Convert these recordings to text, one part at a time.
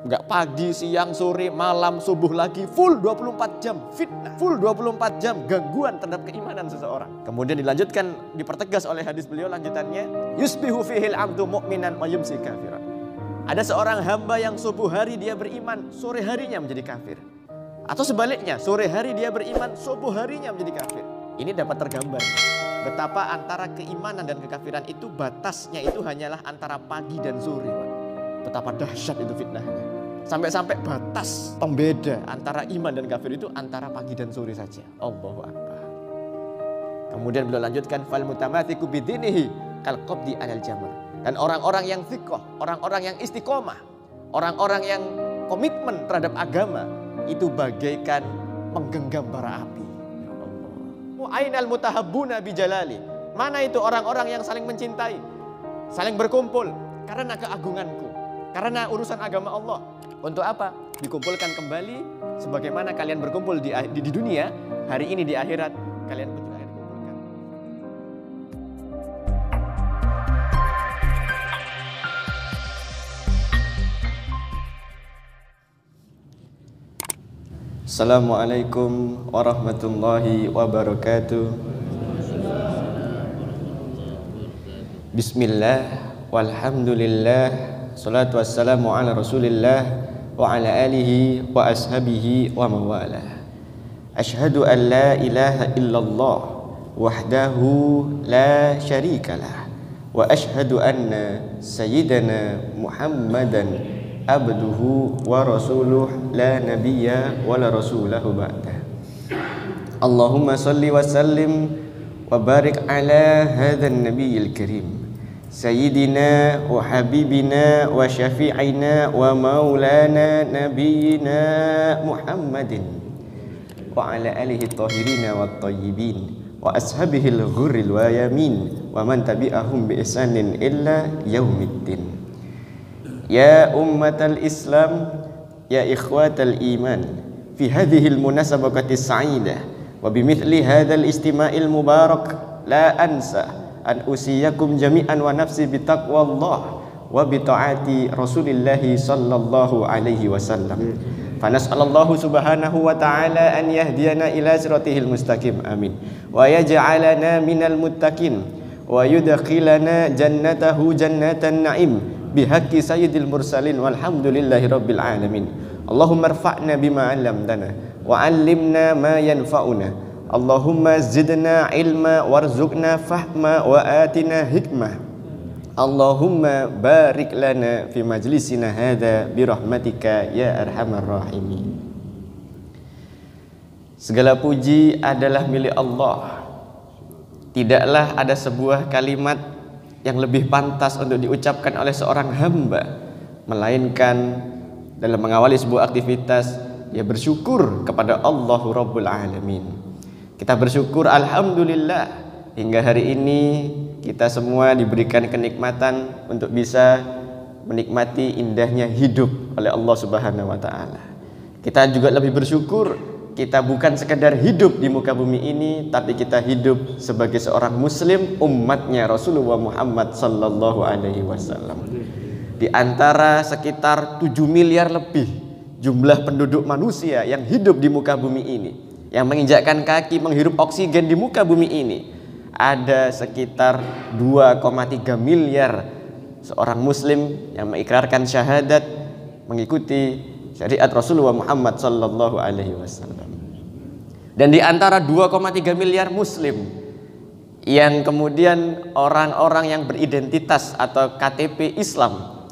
Enggak pagi, siang, sore, malam, subuh lagi, full 24 jam fitnah, full 24 jam gangguan terhadap keimanan seseorang. Kemudian dilanjutkan, dipertegas oleh hadis beliau lanjutannya, yusbihu fihil abdu mu'minan wa yumsi kafiran. Ada seorang hamba yang subuh hari dia beriman, sore harinya menjadi kafir. Atau sebaliknya, sore hari dia beriman, subuh harinya menjadi kafir. Ini dapat tergambar betapa antara keimanan dan kekafiran itu batasnya itu hanyalah antara pagi dan sore, Pak. Betapa dahsyat itu fitnahnya. Sampai-sampai batas pembeda antara iman dan kafir itu antara pagi dan sore saja. Allahu Akbar. Kemudian beliau lanjutkan, fal mutamathiku bidinihi kal qabdi alal jamr. Dan orang-orang yang thiqah, orang-orang yang istiqomah, orang-orang yang komitmen terhadap agama itu bagaikan menggenggam bara api. Ya Allah. Wa ainal mutahabbuna bijalali. Mana itu orang-orang yang saling mencintai, saling berkumpul karena keagunganku, karena urusan agama Allah. Untuk apa? Dikumpulkan kembali sebagaimana kalian berkumpul di dunia, hari ini di akhirat kalian pun juga akan dikumpulkan. Assalamualaikum warahmatullahi wabarakatuh. Bismillah walhamdulillah, salatu wassalamu ala rasulillah wa ala alihi wa ashabihi wa mawalah. Ashhadu an la ilaha illallah wahdahu la syarikalah wa ashhadu anna sayyidana Muhammadan abduhu wa rasuluh la nabiyya wa la rasulahu ba'dah. Allahumma salli wa sallim wa barik ala hadzal nabiyil karim Sayyidina wa habibina wa syafi'ina wa maulana nabiyina Muhammadin wa ala alihi tahirina wa tayyibin wa ashabihil ghurril wa yamin wa man tabi'ahum bi ihsanin illa yaumiddin. Ya ummatal Islam, ya ikhwatal iman, fi hadhil munasabati sa'idah wa bimithli hadzal istima'il mubarak la ansa an usiyakum jami'an wa nafsi bitaqwallah wa bita'ati rasulillahi sallallahu alaihi wasallam. Fanas'alallahu subhanahu wa ta'ala an yahdiyana ila siratihil mustaqim, amin, wa yaj'alana minal muttaqin wa yudkhilana jannatahu jannatan na'im bihaqqi sayyidil mursalin walhamdulillahi rabbil alamin. Allahumma rfa'na bima 'allamtana wa 'allimna ma yanfa'una. Allahumma zidna ilma warzuqna fahma wa atina hikmah. Allahumma barik lana fi majlisina hadza birahmatika ya arhamar rahimin. Segala puji adalah milik Allah. Tidaklah ada sebuah kalimat yang lebih pantas untuk diucapkan oleh seorang hamba melainkan dalam mengawali sebuah aktivitas dia bersyukur kepada Allah Rabbul Alamin. Kita bersyukur alhamdulillah hingga hari ini kita semua diberikan kenikmatan untuk bisa menikmati indahnya hidup oleh Allah Subhanahu wa taala. Kita juga lebih bersyukur kita bukan sekedar hidup di muka bumi ini, tapi kita hidup sebagai seorang muslim umatnya Rasulullah Muhammad sallallahu alaihi wasallam. Di antara sekitar 7 miliar lebih jumlah penduduk manusia yang hidup di muka bumi ini, yang menginjakkan kaki menghirup oksigen di muka bumi ini, ada sekitar 2,3 miliar seorang muslim yang mengikrarkan syahadat mengikuti syariat Rasulullah Muhammad sallallahu alaihi wasallam. Dan di antara 2,3 miliar muslim yang kemudian orang-orang yang beridentitas atau KTP Islam,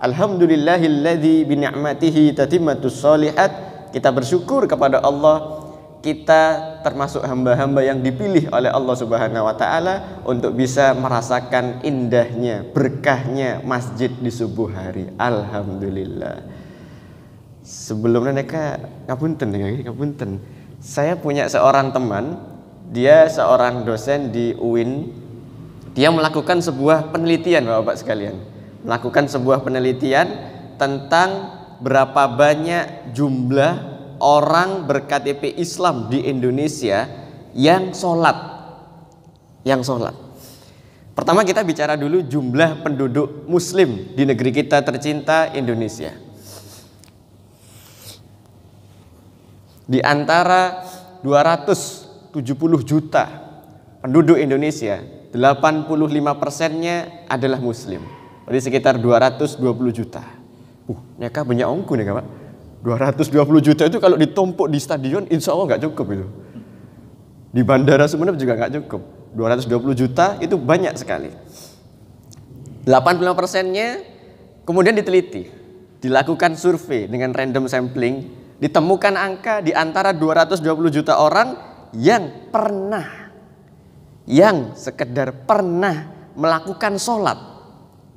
alhamdulillahilladzi bi ni'matihi tatimmatus sholihat. Kita bersyukur kepada Allah, kita termasuk hamba-hamba yang dipilih oleh Allah Subhanahu wa taala untuk bisa merasakan indahnya, berkahnya masjid di subuh hari. Alhamdulillah. Sebelumnya ngapunten. Saya punya seorang teman, dia seorang dosen di UIN. Dia melakukan sebuah penelitian, Bapak-bapak sekalian. Melakukan sebuah penelitian tentang berapa banyak jumlah orang ber-KTP Islam di Indonesia yang sholat. Pertama kita bicara dulu jumlah penduduk muslim di negeri kita tercinta Indonesia. Di antara 270 juta penduduk Indonesia, 85%-nya adalah muslim. Jadi sekitar 220 juta. Mereka banyak ongku nih Pak. 220 juta itu kalau ditumpuk di stadion insya Allah nggak cukup itu. Di Bandara Sumeneb juga nggak cukup. 220 juta itu banyak sekali. 85%-nya kemudian diteliti, dilakukan survei dengan random sampling, ditemukan angka di antara 220 juta orang yang sekedar pernah melakukan sholat.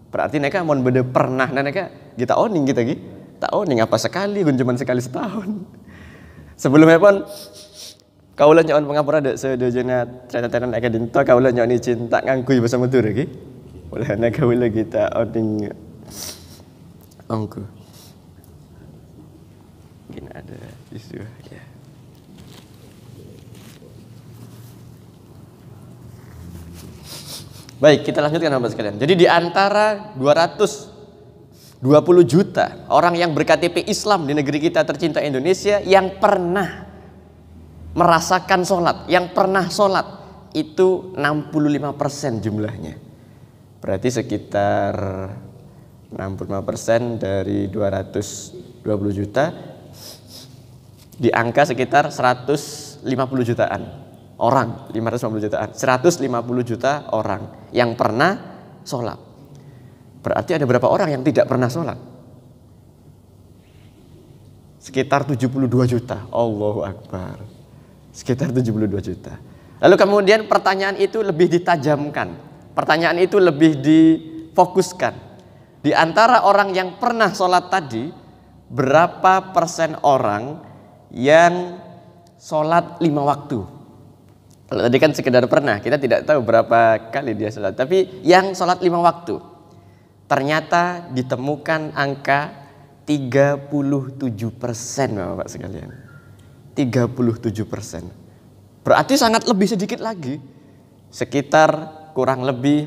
Berarti mereka mau beda pernah, nah mereka kita oning kita gitu, tak oning apa sekali, cuma sekali setahun. Sebelumnya pun kaulah nyawan pengapura ada sedojana cerita-cerita mereka dinto kaulah nyawan cinta ngangkui bersama tu lagi. Boleh nak kaulah kita oning angku. Mungkin ada isu ya. Baik, kita lanjutkan sahabat sekalian. Jadi di antara 220 juta orang yang berKTP Islam di negeri kita tercinta Indonesia yang pernah merasakan sholat, yang pernah sholat itu 65% jumlahnya. Berarti sekitar 65% dari 220 juta di angka sekitar 150 jutaan orang, 550 jutaan, 150 juta orang yang pernah sholat. Berarti ada berapa orang yang tidak pernah sholat? Sekitar 72 juta. Allahu Akbar. Sekitar 72 juta. Lalu kemudian pertanyaan itu lebih ditajamkan. Pertanyaan itu lebih difokuskan. Di antara orang yang pernah sholat tadi, berapa persen orang yang sholat 5 waktu? Kalau tadi kan sekedar pernah, kita tidak tahu berapa kali dia sholat. Tapi yang sholat 5 waktu, ternyata ditemukan angka 37%, Bapak sekalian. 37%. Berarti sangat lebih sedikit lagi. Sekitar kurang lebih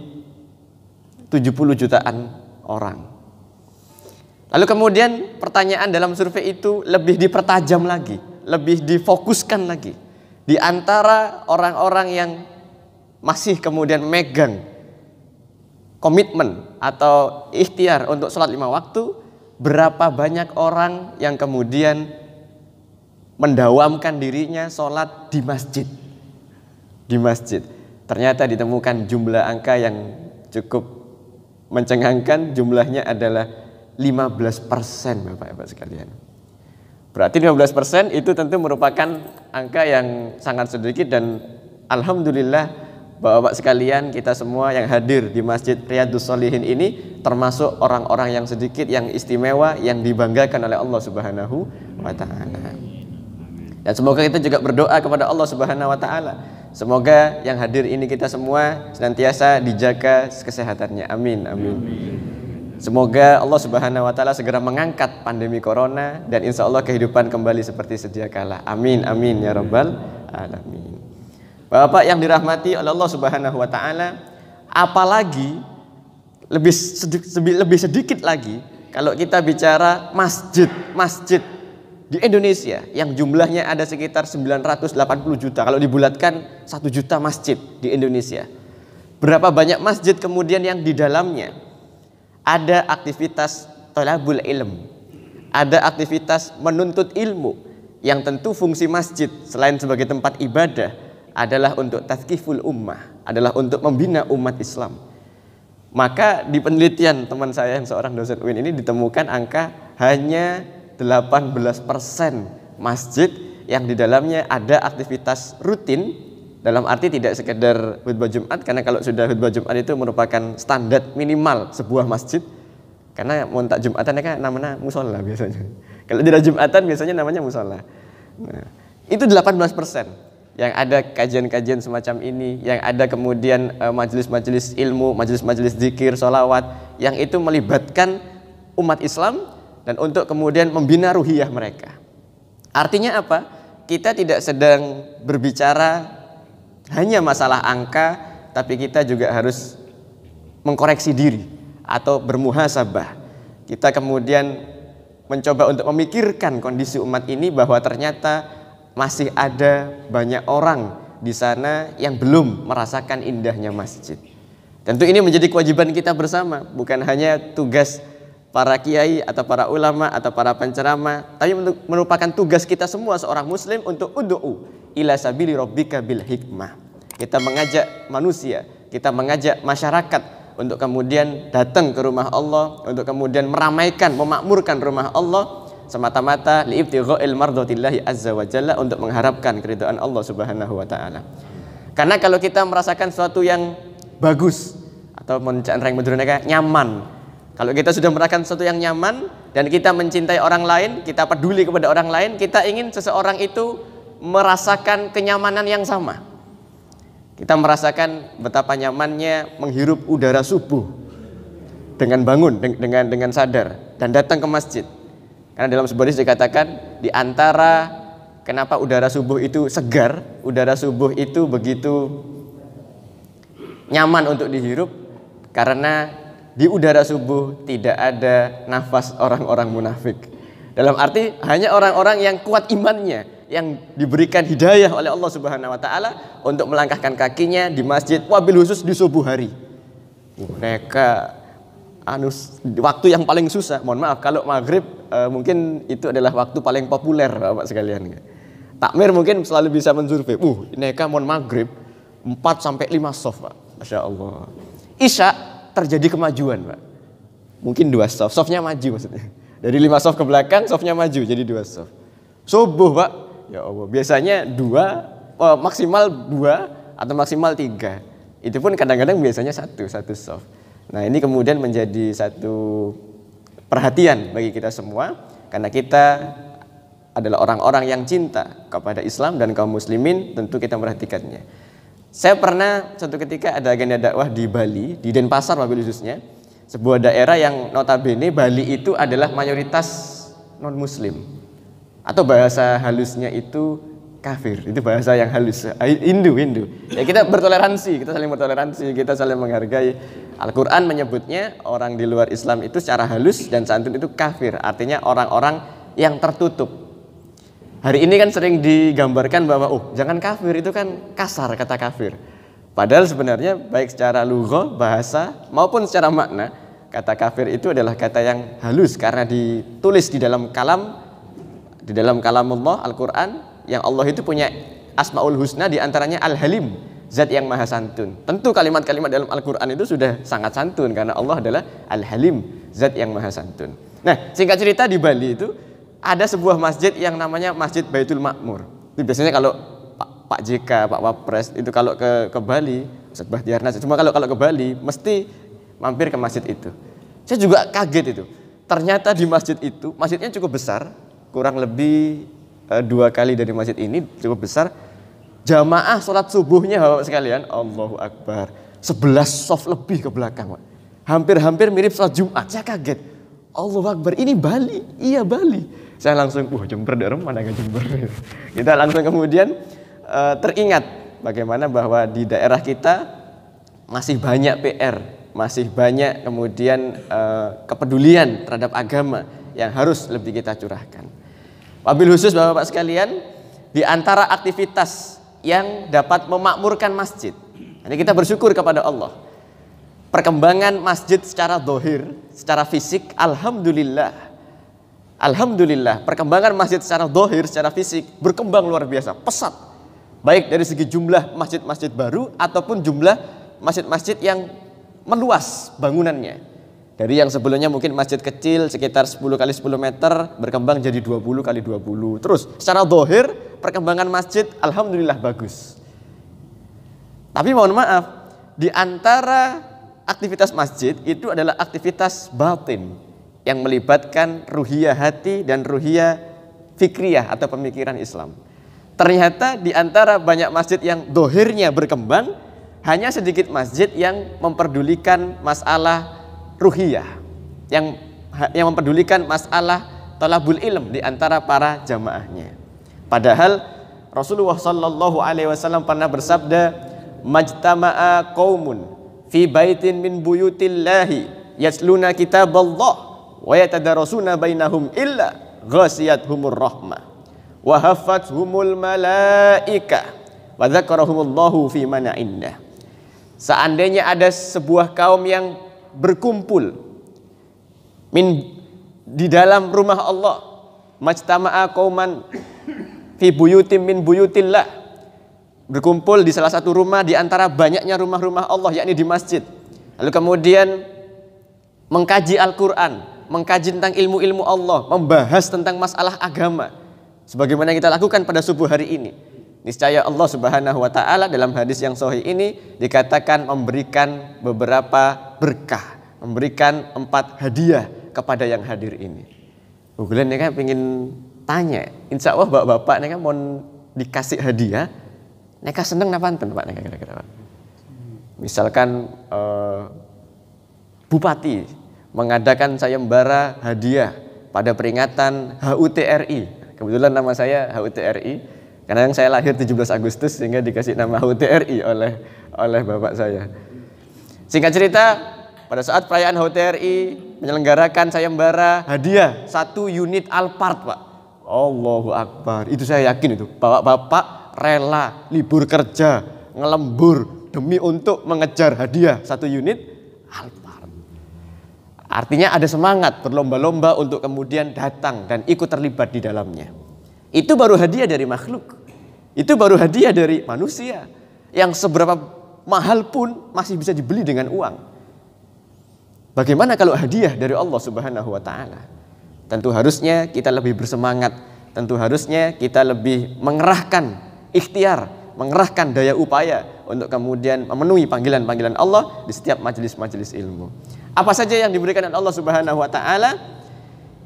70 jutaan orang. Lalu kemudian pertanyaan dalam survei itu lebih dipertajam lagi, lebih difokuskan lagi. Di antara orang-orang yang masih kemudian megang komitmen atau ikhtiar untuk sholat 5 waktu, berapa banyak orang yang kemudian mendawamkan dirinya sholat di masjid. Di masjid. Ternyata ditemukan jumlah angka yang cukup mencengangkan, jumlahnya adalah 15%, Bapak-Bapak sekalian. Berarti 15% itu tentu merupakan angka yang sangat sedikit dan alhamdulillah Bapak-bapak sekalian, kita semua yang hadir di Masjid Riyadhus Shalihin ini termasuk orang-orang yang sedikit, yang istimewa, yang dibanggakan oleh Allah Subhanahu wa taala. Dan semoga kita juga berdoa kepada Allah Subhanahu wa taala. Semoga yang hadir ini kita semua senantiasa dijaga kesehatannya. Amin, amin. Semoga Allah Subhanahu wa taala segera mengangkat pandemi corona dan insya Allah kehidupan kembali seperti sedia kala. Amin, amin ya rabbal alamin. Bapak yang dirahmati oleh Allah Subhanahu wa taala, apalagi lebih sedikit lagi kalau kita bicara masjid di Indonesia yang jumlahnya ada sekitar 980 juta. Kalau dibulatkan 1 juta masjid di Indonesia. Berapa banyak masjid kemudian yang di dalamnya ada aktivitas thalabul ilm, ada aktivitas menuntut ilmu, yang tentu fungsi masjid selain sebagai tempat ibadah adalah untuk tazkiful ummah, adalah untuk membina umat Islam. Maka di penelitian teman saya yang seorang dosen UIN ini ditemukan angka hanya 18% masjid yang di dalamnya ada aktivitas rutin, dalam arti tidak sekedar khutbah Jumat, karena kalau sudah khutbah Jumat itu merupakan standar minimal sebuah masjid. Karena mau tak Jumatan kan namanya musola biasanya. Kalau tidak Jumatan biasanya namanya musola. Nah, itu 18% yang ada kajian-kajian semacam ini, yang ada kemudian majelis-majelis ilmu, majelis-majelis zikir, sholawat, yang itu melibatkan umat Islam dan untuk kemudian membina ruhiyah mereka. Artinya apa? Kita tidak sedang berbicara hanya masalah angka, tapi kita juga harus mengkoreksi diri atau bermuhasabah. Kita kemudian mencoba untuk memikirkan kondisi umat ini bahwa ternyata masih ada banyak orang di sana yang belum merasakan indahnya masjid. Tentu ini menjadi kewajiban kita bersama, bukan hanya tugas para kiai atau para ulama atau para penceramah, tapi merupakan tugas kita semua seorang muslim untuk ud'u ila sabili rabbika bil hikmah. Kita mengajak manusia, kita mengajak masyarakat untuk kemudian datang ke rumah Allah, untuk kemudian meramaikan, memakmurkan rumah Allah semata-mata liibtigha'il mardhatillahi azza wa jalla, untuk mengharapkan keridhaan Allah Subhanahu wa taala. Karena kalau kita merasakan sesuatu yang bagus atau nyaman, kalau kita sudah merasakan sesuatu yang nyaman dan kita mencintai orang lain, kita peduli kepada orang lain, kita ingin seseorang itu merasakan kenyamanan yang sama. Kita merasakan betapa nyamannya menghirup udara subuh dengan bangun, dengan sadar dan datang ke masjid. Karena dalam sebuah hadis dikatakan, di antara kenapa udara subuh itu segar, udara subuh itu begitu nyaman untuk dihirup, karena di udara subuh tidak ada nafas orang-orang munafik. Dalam arti hanya orang-orang yang kuat imannya, yang diberikan hidayah oleh Allah Subhanahu wa taala untuk melangkahkan kakinya di masjid, wabil khusus di subuh hari. Mereka waktu yang paling susah. Mohon maaf kalau maghrib mungkin itu adalah waktu paling populer Bapak sekalian. Takmir mungkin selalu bisa mensurvei. Mereka mohon maghrib 4 sampai 5 shaf, Pak. Masya Allah. Isya terjadi kemajuan, Pak. Mungkin 2 shaf, shafnya maju maksudnya. Dari 5 shaf ke belakang, shafnya maju jadi 2 shaf. Subuh, Pak. Ya Allah, biasanya 2, maksimal 2 atau maksimal 3. Itu pun kadang-kadang biasanya satu shaf. Nah, ini kemudian menjadi satu perhatian bagi kita semua, karena kita adalah orang-orang yang cinta kepada Islam dan kaum muslimin, tentu kita memperhatikannya. Saya pernah suatu ketika ada agenda dakwah di Bali, di Denpasar mobil khususnya, sebuah daerah yang notabene Bali itu adalah mayoritas non-muslim. Atau bahasa halusnya itu kafir, itu bahasa yang halus, Hindu. Ya, kita bertoleransi, kita saling bertoleransi, kita saling menghargai. Al-Quran menyebutnya orang di luar Islam itu secara halus dan santun itu kafir, artinya orang-orang yang tertutup. Hari ini kan sering digambarkan bahwa jangan kafir, itu kan kasar kata kafir. Padahal sebenarnya baik secara lughah, bahasa maupun secara makna, kata kafir itu adalah kata yang halus karena ditulis di dalam kalamullah Al-Quran, yang Allah itu punya Asmaul Husna, diantaranya Al-Halim, zat yang maha santun. Tentu kalimat-kalimat dalam Al-Quran itu sudah sangat santun karena Allah adalah Al-Halim, zat yang maha santun. Nah, singkat cerita, di Bali itu ada sebuah masjid yang namanya Masjid Baitul Makmur. Itu biasanya kalau Pak JK, Pak Wapres itu kalau ke Bali, Ustaz Bahtiar Nasir, cuma kalau ke Bali mesti mampir ke masjid itu. Saya juga kaget itu. Ternyata di masjid itu, masjidnya cukup besar, kurang lebih 2 kali dari masjid ini, cukup besar. Jamaah sholat subuhnya Bapak sekalian, Allahu Akbar, 11 shaf lebih ke belakang, Pak. Hampir-hampir mirip sholat Jumat. Saya kaget, Allahu Akbar, ini Bali? Iya Bali. Saya langsung, Jember dari mana ke Jember? Kita langsung kemudian teringat bagaimana bahwa di daerah kita masih banyak PR, masih banyak kemudian kepedulian terhadap agama yang harus lebih kita curahkan. Wabil khusus Bapak-Bapak sekalian, di antara aktivitas yang dapat memakmurkan masjid, jadi kita bersyukur kepada Allah. Perkembangan masjid secara zahir, secara fisik, alhamdulillah, perkembangan masjid secara zahir, secara fisik berkembang luar biasa, pesat. Baik dari segi jumlah masjid-masjid baru ataupun jumlah masjid-masjid yang meluas bangunannya. Dari yang sebelumnya mungkin masjid kecil sekitar 10 kali 10 meter berkembang jadi 20 kali 20. Terus secara zahir perkembangan masjid alhamdulillah bagus. Tapi mohon maaf, di antara aktivitas masjid itu adalah aktivitas batin yang melibatkan ruhiyah hati dan ruhiyah fikriyah atau pemikiran Islam. Ternyata di antara banyak masjid yang zahirnya berkembang, hanya sedikit masjid yang memperdulikan masalah ruhiyah, yang mempedulikan masalah talabul ilm di antara para jamaahnya. Padahal Rasulullah sallallahu alaihi wasallam pernah bersabda, majtama'a qaumun fi baitin min buyutillahi yasluna kitaballah wa yatadarasuna bainahum illa ghasiyatuhumur rahmah wa haffathumul malaika wa dzakarahumullahu fi man indah. Seandainya ada sebuah kaum yang berkumpul di dalam rumah Allah, majtama'a qauman fi buyutin min buyutillah, berkumpul di salah satu rumah di antara banyaknya rumah-rumah Allah, yakni di masjid. Lalu kemudian mengkaji Al-Quran, mengkaji tentang ilmu-ilmu Allah, membahas tentang masalah agama, sebagaimana yang kita lakukan pada subuh hari ini. Niscaya Allah Subhanahu wa Ta'ala dalam hadis yang sahih ini dikatakan memberikan beberapa berkah, memberikan 4 hadiah kepada yang hadir ini. Bulan ini kan pengen tanya, insya Allah bapak-bapak ini kan mau dikasih hadiah, neka seneng napa enten Pak neka kira-kira Pak? Misalkan bupati mengadakan sayembara hadiah pada peringatan HUT RI. Kebetulan nama saya HUT RI karena yang saya lahir 17 Agustus sehingga dikasih nama HUT RI oleh bapak saya. Singkat cerita, pada saat perayaan HUT RI menyelenggarakan sayembara hadiah 1 unit Alphard Pak. Allahu Akbar. Itu saya yakin itu bapak-bapak rela libur kerja, ngelembur demi untuk mengejar hadiah 1 unit Alphard. Artinya ada semangat berlomba-lomba untuk kemudian datang dan ikut terlibat di dalamnya. Itu baru hadiah dari makhluk. Itu baru hadiah dari manusia yang seberapa mahal pun masih bisa dibeli dengan uang. Bagaimana kalau hadiah dari Allah Subhanahu wa Ta'ala? Tentu harusnya kita lebih bersemangat, tentu harusnya kita lebih mengerahkan ikhtiar, mengerahkan daya upaya untuk kemudian memenuhi panggilan-panggilan Allah di setiap majelis-majelis ilmu. Apa saja yang diberikan oleh Allah Subhanahu wa Ta'ala?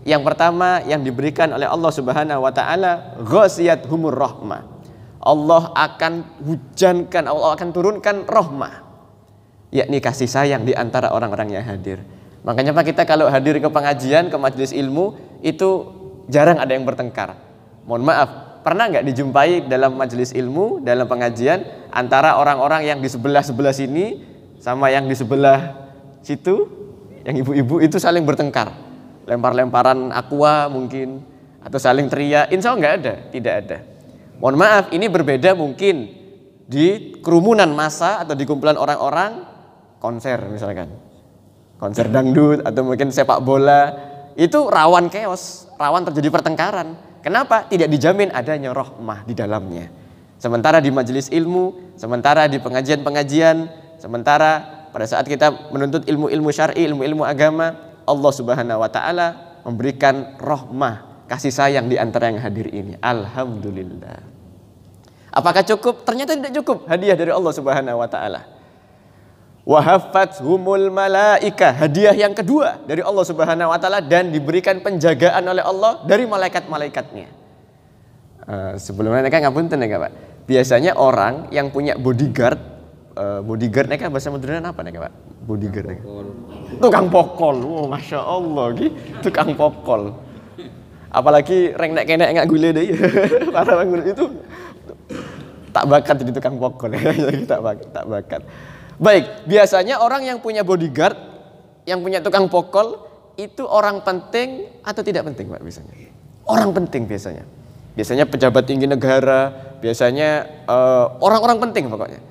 Yang pertama yang diberikan oleh Allah Subhanahu wa Ta'ala, ghasiyatuhumur rahmah. Allah akan hujankan, Allah akan turunkan rahmah, yakni kasih sayang di antara orang-orang yang hadir. Makanya Pak, kita kalau hadir ke pengajian, ke majelis ilmu, itu jarang ada yang bertengkar. Mohon maaf, pernah nggak dijumpai dalam majelis ilmu, dalam pengajian, antara orang-orang yang di sebelah-sebelah sini sama yang di sebelah situ, yang ibu-ibu itu saling bertengkar, lempar-lemparan aqua mungkin, atau saling teriak? Insya Allah nggak ada, tidak ada. Mohon maaf, ini berbeda mungkin di kerumunan massa atau di kumpulan orang-orang konser misalkan, konser dangdut atau mungkin sepak bola, itu rawan chaos, rawan terjadi pertengkaran. Kenapa? Tidak dijamin adanya rahmah di dalamnya. Sementara di majelis ilmu, sementara di pengajian-pengajian, sementara pada saat kita menuntut ilmu-ilmu syar'i, ilmu-ilmu agama, Allah Subhanahu wa Ta'ala memberikan rahmah, kasih sayang di antara yang hadir ini. Alhamdulillah. Apakah cukup? Ternyata tidak cukup hadiah dari Allah Subhanahu wa Ta'ala. Wa haffathumul malaika, hadiah yang kedua dari Allah Subhanahu wa Ta'ala, dan diberikan penjagaan oleh Allah dari malaikat-malaikatnya. Sebelumnya mereka ngapunten ya Pak. Biasanya orang yang punya bodyguard, bodyguard mereka bahasa modern apa nih Pak? Bodyguard. Tukang pokol. Oh, Masya Allah, tukang pokol. Apalagi reng nek kenek enggak gule deh. Para orang itu tak bakat jadi tukang pokol ya. tak bakat. Baik, biasanya orang yang punya bodyguard, yang punya tukang pokol, itu orang penting atau tidak penting Pak biasanya? Orang penting biasanya. Biasanya pejabat tinggi negara, biasanya orang-orang penting pokoknya.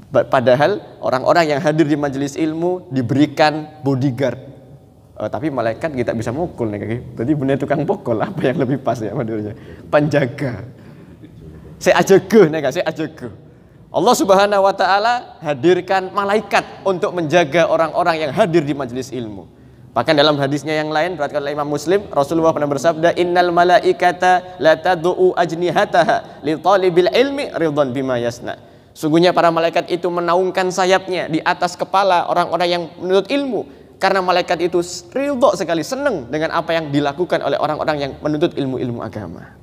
Padahal orang-orang yang hadir di majelis ilmu diberikan bodyguard. Tapi malaikat kita bisa mukul nih kaki. Berarti benar tukang pokol, apa yang lebih pas ya modulnya? Penjaga. Saya ajaga nih kak, saya ajaga. Allah Subhanahu wa Ta'ala hadirkan malaikat untuk menjaga orang-orang yang hadir di majelis ilmu. Bahkan dalam hadisnya yang lain diriwayatkan oleh Imam Muslim, Rasulullah pernah bersabda, "Innal malaikata la tad'u ajnihataha li talibil ilmi ridwan bima yasna." Sungguhnya para malaikat itu menaungkan sayapnya di atas kepala orang-orang yang menuntut ilmu, karena malaikat itu ridho sekali, senang dengan apa yang dilakukan oleh orang-orang yang menuntut ilmu-ilmu agama.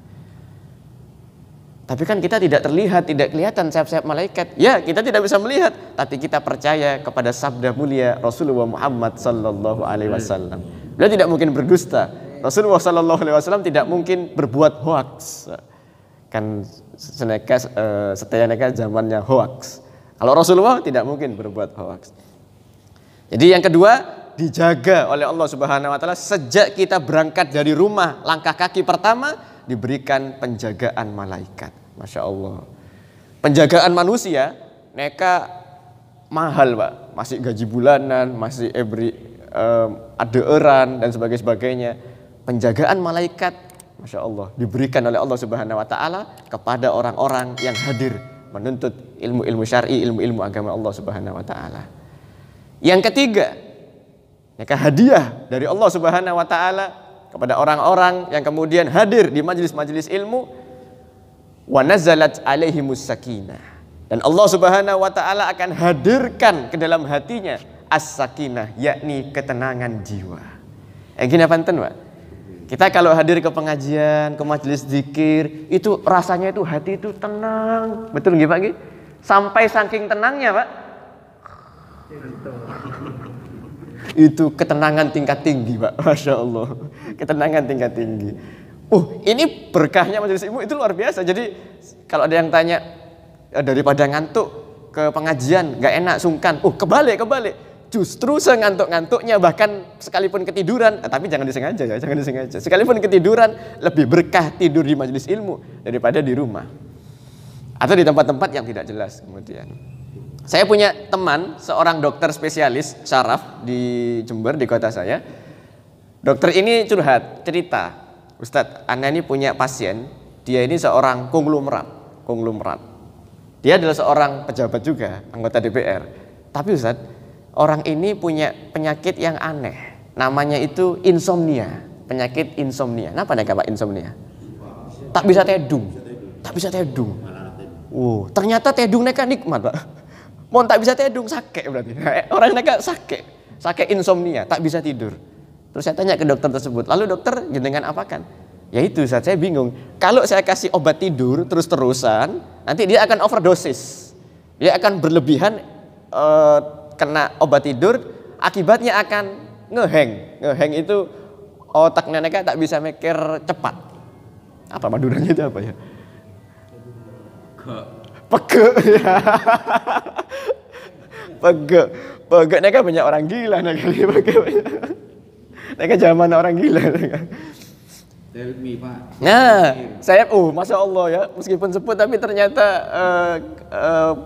Tapi kan kita tidak terlihat, tidak kelihatan sayap-sayap malaikat. Ya, kita tidak bisa melihat, tapi kita percaya kepada sabda mulia Rasulullah Muhammad sallallahu alaihi wasallam. Beliau tidak mungkin berdusta. Rasulullah sallallahu alaihi wasallam tidak mungkin berbuat hoax. Kan seneka zamannya hoax. Kalau Rasulullah tidak mungkin berbuat hoaks. Jadi yang kedua, dijaga oleh Allah Subhanahu wa taala sejak kita berangkat dari rumah, langkah kaki pertama diberikan penjagaan malaikat. Masya Allah. Penjagaan manusia, mereka mahal Pak, masih gaji bulanan, masih ADR-an dan sebagainya. Penjagaan malaikat, Masya Allah, diberikan oleh Allah Subhanahu wa taala kepada orang-orang yang hadir menuntut ilmu-ilmu syar'i, ilmu-ilmu agama Allah Subhanahu wa taala. Yang ketiga, maka hadiah dari Allah Subhanahu wa taala kepada orang-orang yang kemudian hadir di majelis-majelis ilmu, wa nazalat alaihimus sakinah. Dan Allah Subhanahu wa taala akan hadirkan ke dalam hatinya as-sakinah, yakni ketenangan jiwa. Gini panten, Pak. Kita kalau hadir ke pengajian, ke majelis zikir, itu rasanya itu hati itu tenang. Betul nggih Pak nggih? Sampai saking tenangnya, Pak. Itu ketenangan tingkat tinggi, Pak. Masya Allah. Ketenangan tingkat tinggi. Ini berkahnya majelis ilmu itu luar biasa. Jadi kalau ada yang tanya, daripada ngantuk ke pengajian, gak enak, sungkan. Kebalik. Justru sengantuk-ngantuknya, bahkan sekalipun ketiduran, tapi jangan disengaja ya, jangan disengaja. Sekalipun ketiduran, lebih berkah tidur di majelis ilmu daripada di rumah atau di tempat-tempat yang tidak jelas. Kemudian saya punya teman, seorang dokter spesialis syaraf di Jember, di kota saya. Dokter ini curhat, cerita, Ustadz, Anda ini punya pasien, dia ini seorang konglomerat. Dia adalah seorang pejabat juga, anggota DPR. Tapi Ustadz, orang ini punya penyakit yang aneh. Namanya itu insomnia. Penyakit insomnia. Kenapa nih Pak insomnia? Tak bisa tedung. Ternyata tedung neka nikmat, Pak. Mau tak bisa tedung, sakit berarti. Orang neka sakit insomnia, tak bisa tidur. Terus saya tanya ke dokter tersebut. Lalu dokter, jenengan apakan? Ya itu, saya bingung. Kalau saya kasih obat tidur terus-terusan, nanti dia akan overdosis. Dia akan berlebihan kena obat tidur, akibatnya akan ngeheng. Ngeheng itu otak neneknya tak bisa mikir cepat. Apa maduranya itu apa ya? Pege. Pege neka banyak orang gila neka. Neka zaman orang gila neka. Telmi Pak. Nah, saya Masya Allah ya, meskipun sebut tapi ternyata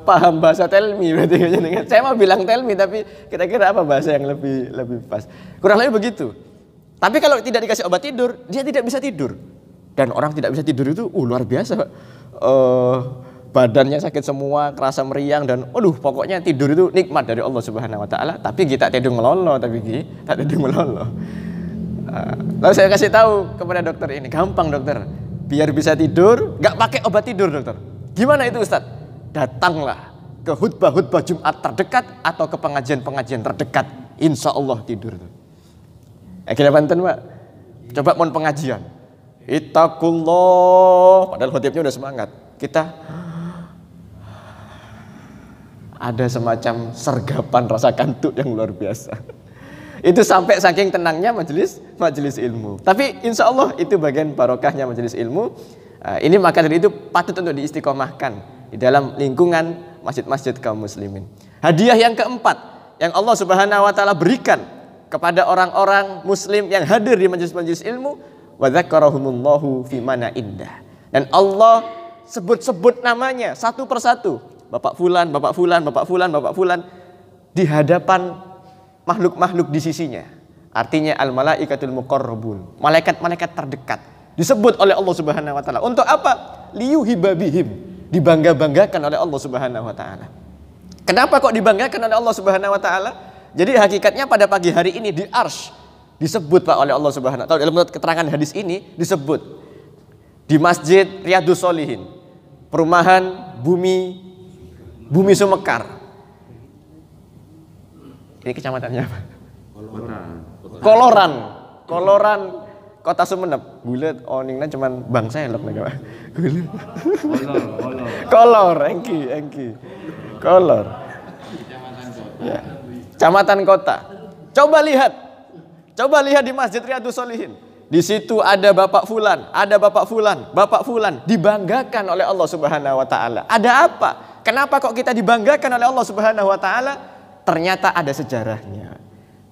paham bahasa telmi berarti. Saya mau bilang telmi tapi kira-kira apa bahasa yang lebih pas. Kurang lebih begitu. Tapi kalau tidak dikasih obat tidur, dia tidak bisa tidur. Dan orang tidak bisa tidur itu luar biasa. Badannya sakit semua, kerasa meriang dan pokoknya tidur itu nikmat dari Allah Subhanahu wa taala, tapi kita tedung melolo tak tedung melolo. Lalu saya kasih tahu kepada dokter ini, gampang dokter, biar bisa tidur, gak pakai obat tidur dokter. Gimana itu Ustadz? Datanglah ke khutbah-khutbah Jumat terdekat atau ke pengajian-pengajian terdekat, insya Allah tidur. Akhirnya Banten Pak, coba mohon pengajian, Ittaqullah, padahal khotibnya udah semangat. Kita ada semacam sergapan rasa kantuk yang luar biasa. Itu sampai saking tenangnya majelis ilmu. Tapi insya Allah itu bagian barokahnya majelis ilmu. Ini maka dari itu patut untuk diistiqomahkan di dalam lingkungan masjid-masjid kaum muslimin. Hadiah yang keempat yang Allah Subhanahu wa taala berikan kepada orang-orang muslim yang hadir di majelis-majelis ilmu, wa dzakarahumullahu fi mana indah. Dan Allah sebut-sebut namanya satu persatu. Bapak fulan di hadapan makhluk-makhluk di sisinya. Artinya al-malaikatul muqarrabun, malaikat-malaikat terdekat disebut oleh Allah Subhanahu wa taala. Untuk apa? Liyuhibabihim, dibangga-banggakan oleh Allah Subhanahu wa taala. Kenapa kok dibanggakan oleh Allah Subhanahu wa taala? Jadi hakikatnya pada pagi hari ini di Arsy disebut Pak oleh Allah Subhanahu wa taala. Dalam keterangan hadis ini disebut di Masjid Riyadhus Shalihin, perumahan Bumi Sumekar. Ini kecamatannya apa? Koloran, Kota Sumeneb. Gulet oningna cuman bangsa elok nih Pak. Gulet. Kolor, engki. Kolor. Ya. Kecamatan Kota. Coba lihat di Masjid Riyadhus Shalihin. Di situ ada Bapak Fulan, Bapak Fulan dibanggakan oleh Allah Subhanahu wa taala. Ada apa? Kenapa kok kita dibanggakan oleh Allah Subhanahu wa taala? Ternyata ada sejarahnya.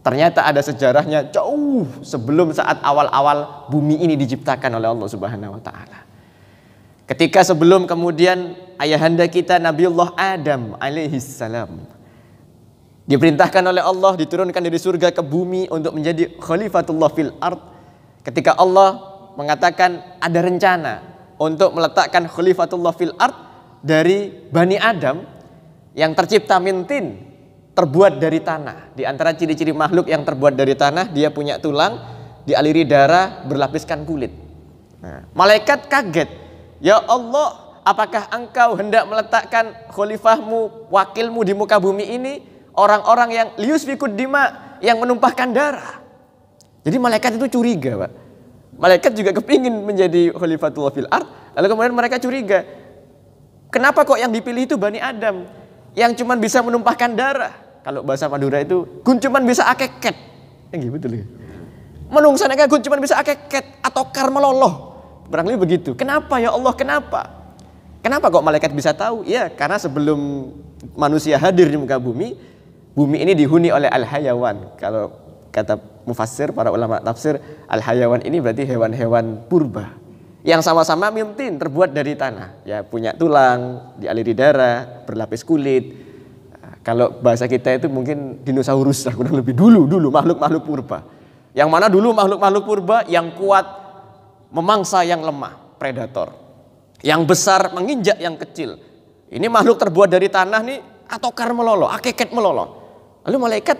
Ternyata ada sejarahnya jauh sebelum saat awal-awal bumi ini diciptakan oleh Allah Subhanahu wa taala. Ketika sebelum kemudian ayahanda kita Nabiullah Adam alaihi salam diperintahkan oleh Allah diturunkan dari surga ke bumi untuk menjadi khalifatullah fil ard. Ketika Allah mengatakan ada rencana untuk meletakkan khalifatullah fil ard dari Bani Adam yang tercipta min tin, terbuat dari tanah. Di antara ciri-ciri makhluk yang terbuat dari tanah, dia punya tulang, dialiri darah, berlapiskan kulit. Nah, malaikat kaget. Ya Allah, apakah engkau hendak meletakkan khalifahmu, wakilmu di muka bumi ini orang-orang yang liusfikud dima, yang menumpahkan darah? Jadi malaikat itu curiga, Pak. Malaikat juga kepingin menjadi khalifatullah fil ard. Lalu kemudian mereka curiga, kenapa kok yang dipilih itu Bani Adam yang cuman bisa menumpahkan darah? Kalau bahasa Madura itu gun cuman bisa akeket. Gitu betul ya. Menungsannya gun cuman bisa akeket atau kar meloloh. Barangkali begitu. Kenapa ya Allah? Kenapa? Kenapa kok malaikat bisa tahu? Ya, karena sebelum manusia hadir di muka bumi, bumi ini dihuni oleh al-hayawan. Kalau kata mufassir, para ulama tafsir, al-hayawan ini berarti hewan-hewan purba yang sama-sama mintin, terbuat dari tanah. Ya, punya tulang, dialiri darah, berlapis kulit. Kalau bahasa kita itu mungkin dinosaurus lah, kurang lebih dulu makhluk-makhluk purba. Yang mana dulu makhluk-makhluk purba yang kuat memangsa yang lemah, predator. Yang besar menginjak yang kecil. Ini makhluk terbuat dari tanah nih, atokar melolo, akeket melolo. Lalu malaikat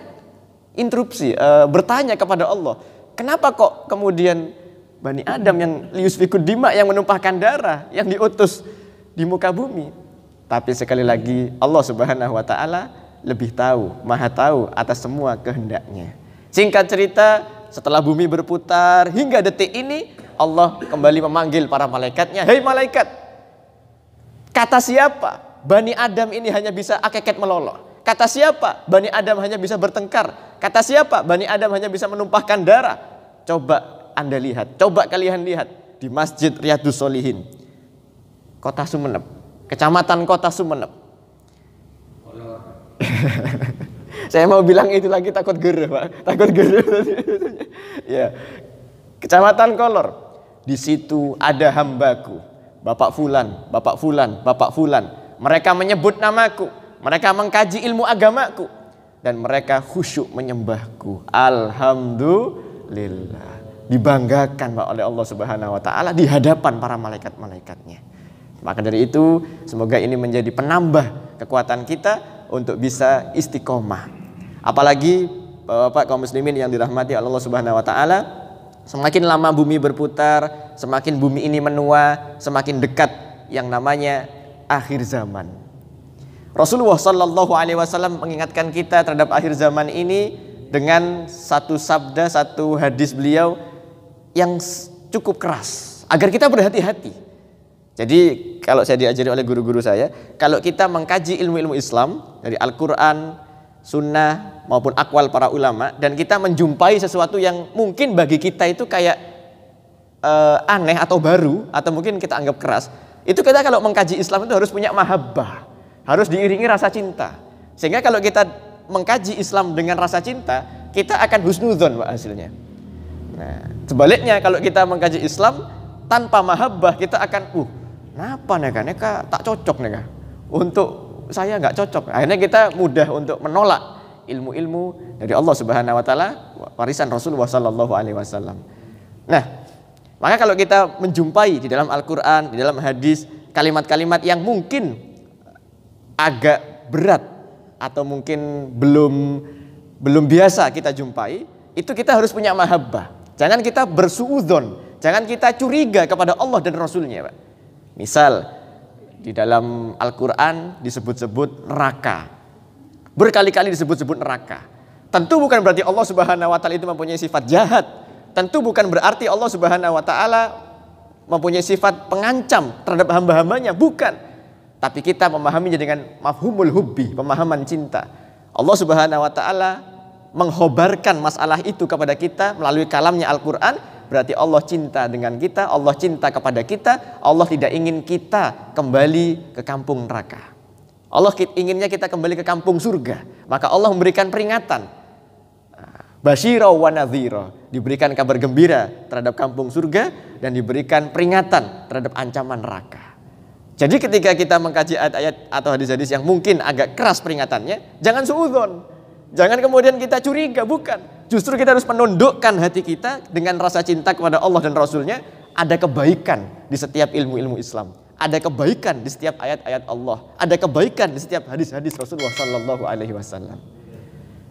interupsi, bertanya kepada Allah, kenapa kok kemudian Bani Adam yang liusfikud dima, yang menumpahkan darah, yang diutus di muka bumi? Tapi sekali lagi Allah Subhanahu wa taala lebih tahu, maha tahu atas semua kehendaknya. Singkat cerita, setelah bumi berputar hingga detik ini, Allah kembali memanggil para malaikatnya, hei malaikat, kata siapa Bani Adam ini hanya bisa akeket melolo? Kata siapa Bani Adam hanya bisa bertengkar? Kata siapa Bani Adam hanya bisa menumpahkan darah? Coba Anda lihat, coba kalian lihat di Masjid Riyadhus Shalihin, Kota Sumeneb, Kecamatan Kota Sumeneb. Saya mau bilang itu lagi takut gereh, Pak. Takut gereh. Ya. Kecamatan Kolor. Di situ ada hambaku, Bapak Fulan, Bapak Fulan, Bapak Fulan. Mereka menyebut namaku, mereka mengkaji ilmu agamaku, dan mereka khusyuk menyembahku. Alhamdulillah. Dibanggakan Pak oleh Allah Subhanahu wa taala di hadapan para malaikat-malaikatnya. Maka dari itu, semoga ini menjadi penambah kekuatan kita untuk bisa istiqomah. Apalagi Bapak kaum muslimin yang dirahmati Allah Subhanahu wa taala, semakin lama bumi berputar, semakin bumi ini menua, semakin dekat yang namanya akhir zaman. Rasulullah Shallallahu alaihi wasallam mengingatkan kita terhadap akhir zaman ini dengan satu sabda, satu hadis beliau yang cukup keras agar kita berhati-hati. Jadi kalau saya diajari oleh guru-guru saya, kalau kita mengkaji ilmu-ilmu Islam dari Al-Quran, Sunnah maupun akwal para ulama, dan kita menjumpai sesuatu yang mungkin bagi kita itu kayak aneh atau baru, atau mungkin kita anggap keras, itu kita kalau mengkaji Islam itu harus punya mahabbah, harus diiringi rasa cinta. Sehingga kalau kita mengkaji Islam dengan rasa cinta, kita akan husnudzon Pak hasilnya. Nah, sebaliknya kalau kita mengkaji Islam tanpa mahabbah, kita akan kenapa neka tak cocok neka, untuk saya nggak cocok. Akhirnya kita mudah untuk menolak ilmu-ilmu dari Allah Subhanahu wa taala, warisan Rasulullah sallallahu alaihi wasallam. Nah, maka kalau kita menjumpai di dalam Al-Qur'an, di dalam hadis, kalimat-kalimat yang mungkin agak berat atau mungkin belum biasa kita jumpai, itu kita harus punya mahabbah. Jangan kita bersuudzon, jangan kita curiga kepada Allah dan Rasulnya, Pak. Misal di dalam Al-Quran disebut-sebut neraka, berkali-kali disebut-sebut neraka. Tentu bukan berarti Allah Subhanahu wa taala itu mempunyai sifat jahat. Tentu bukan berarti Allah Subhanahu wa taala mempunyai sifat pengancam terhadap hamba-hambanya, bukan. Tapi kita memahaminya dengan mafhumul hubbi, pemahaman cinta. Allah Subhanahu wa taala menghobarkan masalah itu kepada kita melalui kalamnya Al-Quran. Berarti Allah cinta dengan kita, Allah cinta kepada kita, Allah tidak ingin kita kembali ke kampung neraka. Allah inginnya kita kembali ke kampung surga. Maka Allah memberikan peringatan. Basyira wa nadhira. Diberikan kabar gembira terhadap kampung surga dan diberikan peringatan terhadap ancaman neraka. Jadi ketika kita mengkaji ayat-ayat atau hadis-hadis yang mungkin agak keras peringatannya, jangan suudzon. Jangan kemudian kita curiga, bukan. Justru kita harus menundukkan hati kita dengan rasa cinta kepada Allah dan Rasulnya. Ada kebaikan di setiap ilmu-ilmu Islam. Ada kebaikan di setiap ayat-ayat Allah. Ada kebaikan di setiap hadis-hadis Rasulullah Sallallahu Alaihi Wasallam.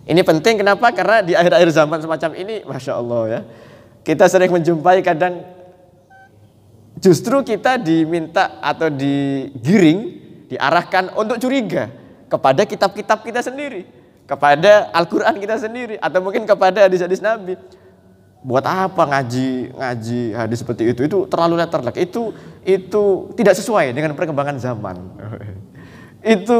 Ini penting, kenapa? Karena di akhir-akhir zaman semacam ini, Masya Allah ya, kita sering menjumpai kadang justru kita diminta atau digiring, diarahkan untuk curiga kepada kitab-kitab kita sendiri, kepada Al-Quran kita sendiri, atau mungkin kepada hadis-hadis Nabi. Buat apa ngaji hadis seperti itu? Itu terlalu letterlek. Itu tidak sesuai dengan perkembangan zaman. Itu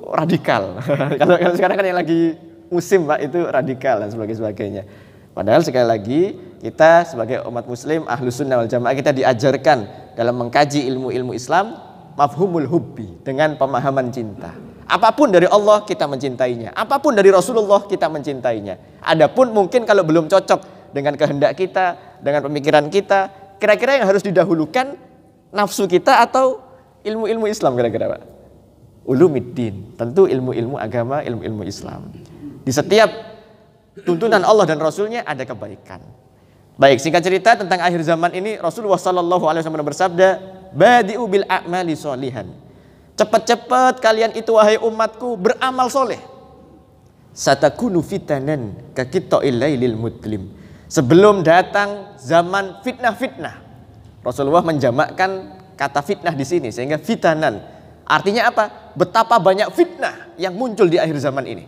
radikal. Kalau sekarang kan yang lagi musim, Pak, itu radikal dan sebagainya. Padahal sekali lagi kita sebagai umat muslim Ahlus Sunnah wal Jamaah, kita diajarkan dalam mengkaji ilmu-ilmu Islam mafhumul hubbi, dengan pemahaman cinta. Apapun dari Allah kita mencintainya, apapun dari Rasulullah kita mencintainya. Adapun mungkin kalau belum cocok dengan kehendak kita, dengan pemikiran kita, kira-kira yang harus didahulukan nafsu kita atau ilmu-ilmu Islam kira-kira, Pak? Ulumiddin, tentu ilmu-ilmu agama, ilmu-ilmu Islam. Di setiap tuntunan Allah dan Rasulnya ada kebaikan. Baik, singkat cerita tentang akhir zaman ini, Rasulullah Sallallahu Alaihi Wasallam bersabda, "Badi'u bil a'mali sholihan." Cepat-cepat kalian itu wahai umatku beramal soleh. Satakunu fitanan kakita'il lailil mudlim. Sebelum datang zaman fitnah-fitnah. Rasulullah menjamakkan kata fitnah di sini sehingga fitanan. Artinya apa? Betapa banyak fitnah yang muncul di akhir zaman ini.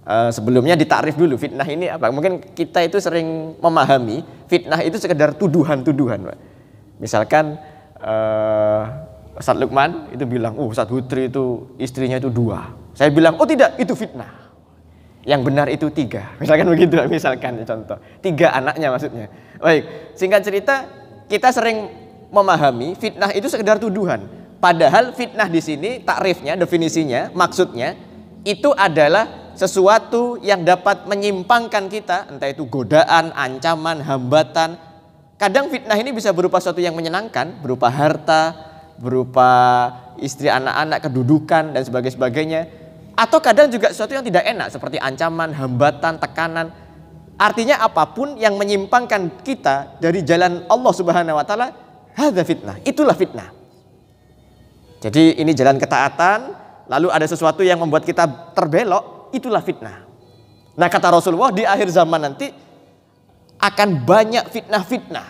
Sebelumnya ditakrif dulu fitnah ini apa? Mungkin kita itu sering memahami fitnah itu sekedar tuduhan-tuduhan, Pak. Misalkan Ustadz Lukman itu bilang, Ustadz Hutri itu istrinya itu 2. Saya bilang, oh tidak, itu fitnah. Yang benar itu 3. Misalkan begitu, misalkan contoh. 3 anaknya maksudnya. Baik, singkat cerita kita sering memahami fitnah itu sekedar tuduhan. Padahal fitnah di sini takrifnya, definisinya, maksudnya itu adalah sesuatu yang dapat menyimpangkan kita, entah itu godaan, ancaman, hambatan. Kadang fitnah ini bisa berupa sesuatu yang menyenangkan, berupa harta, berupa istri, anak-anak, kedudukan dan sebagainya. Atau kadang juga sesuatu yang tidak enak seperti ancaman, hambatan, tekanan. Artinya apapun yang menyimpangkan kita dari jalan Allah Subhanahu wa taala, hadza fitnah. Itulah fitnah. Jadi ini jalan ketaatan, lalu ada sesuatu yang membuat kita terbelok, itulah fitnah. Nah, kata Rasulullah di akhir zaman nanti akan banyak fitnah-fitnah,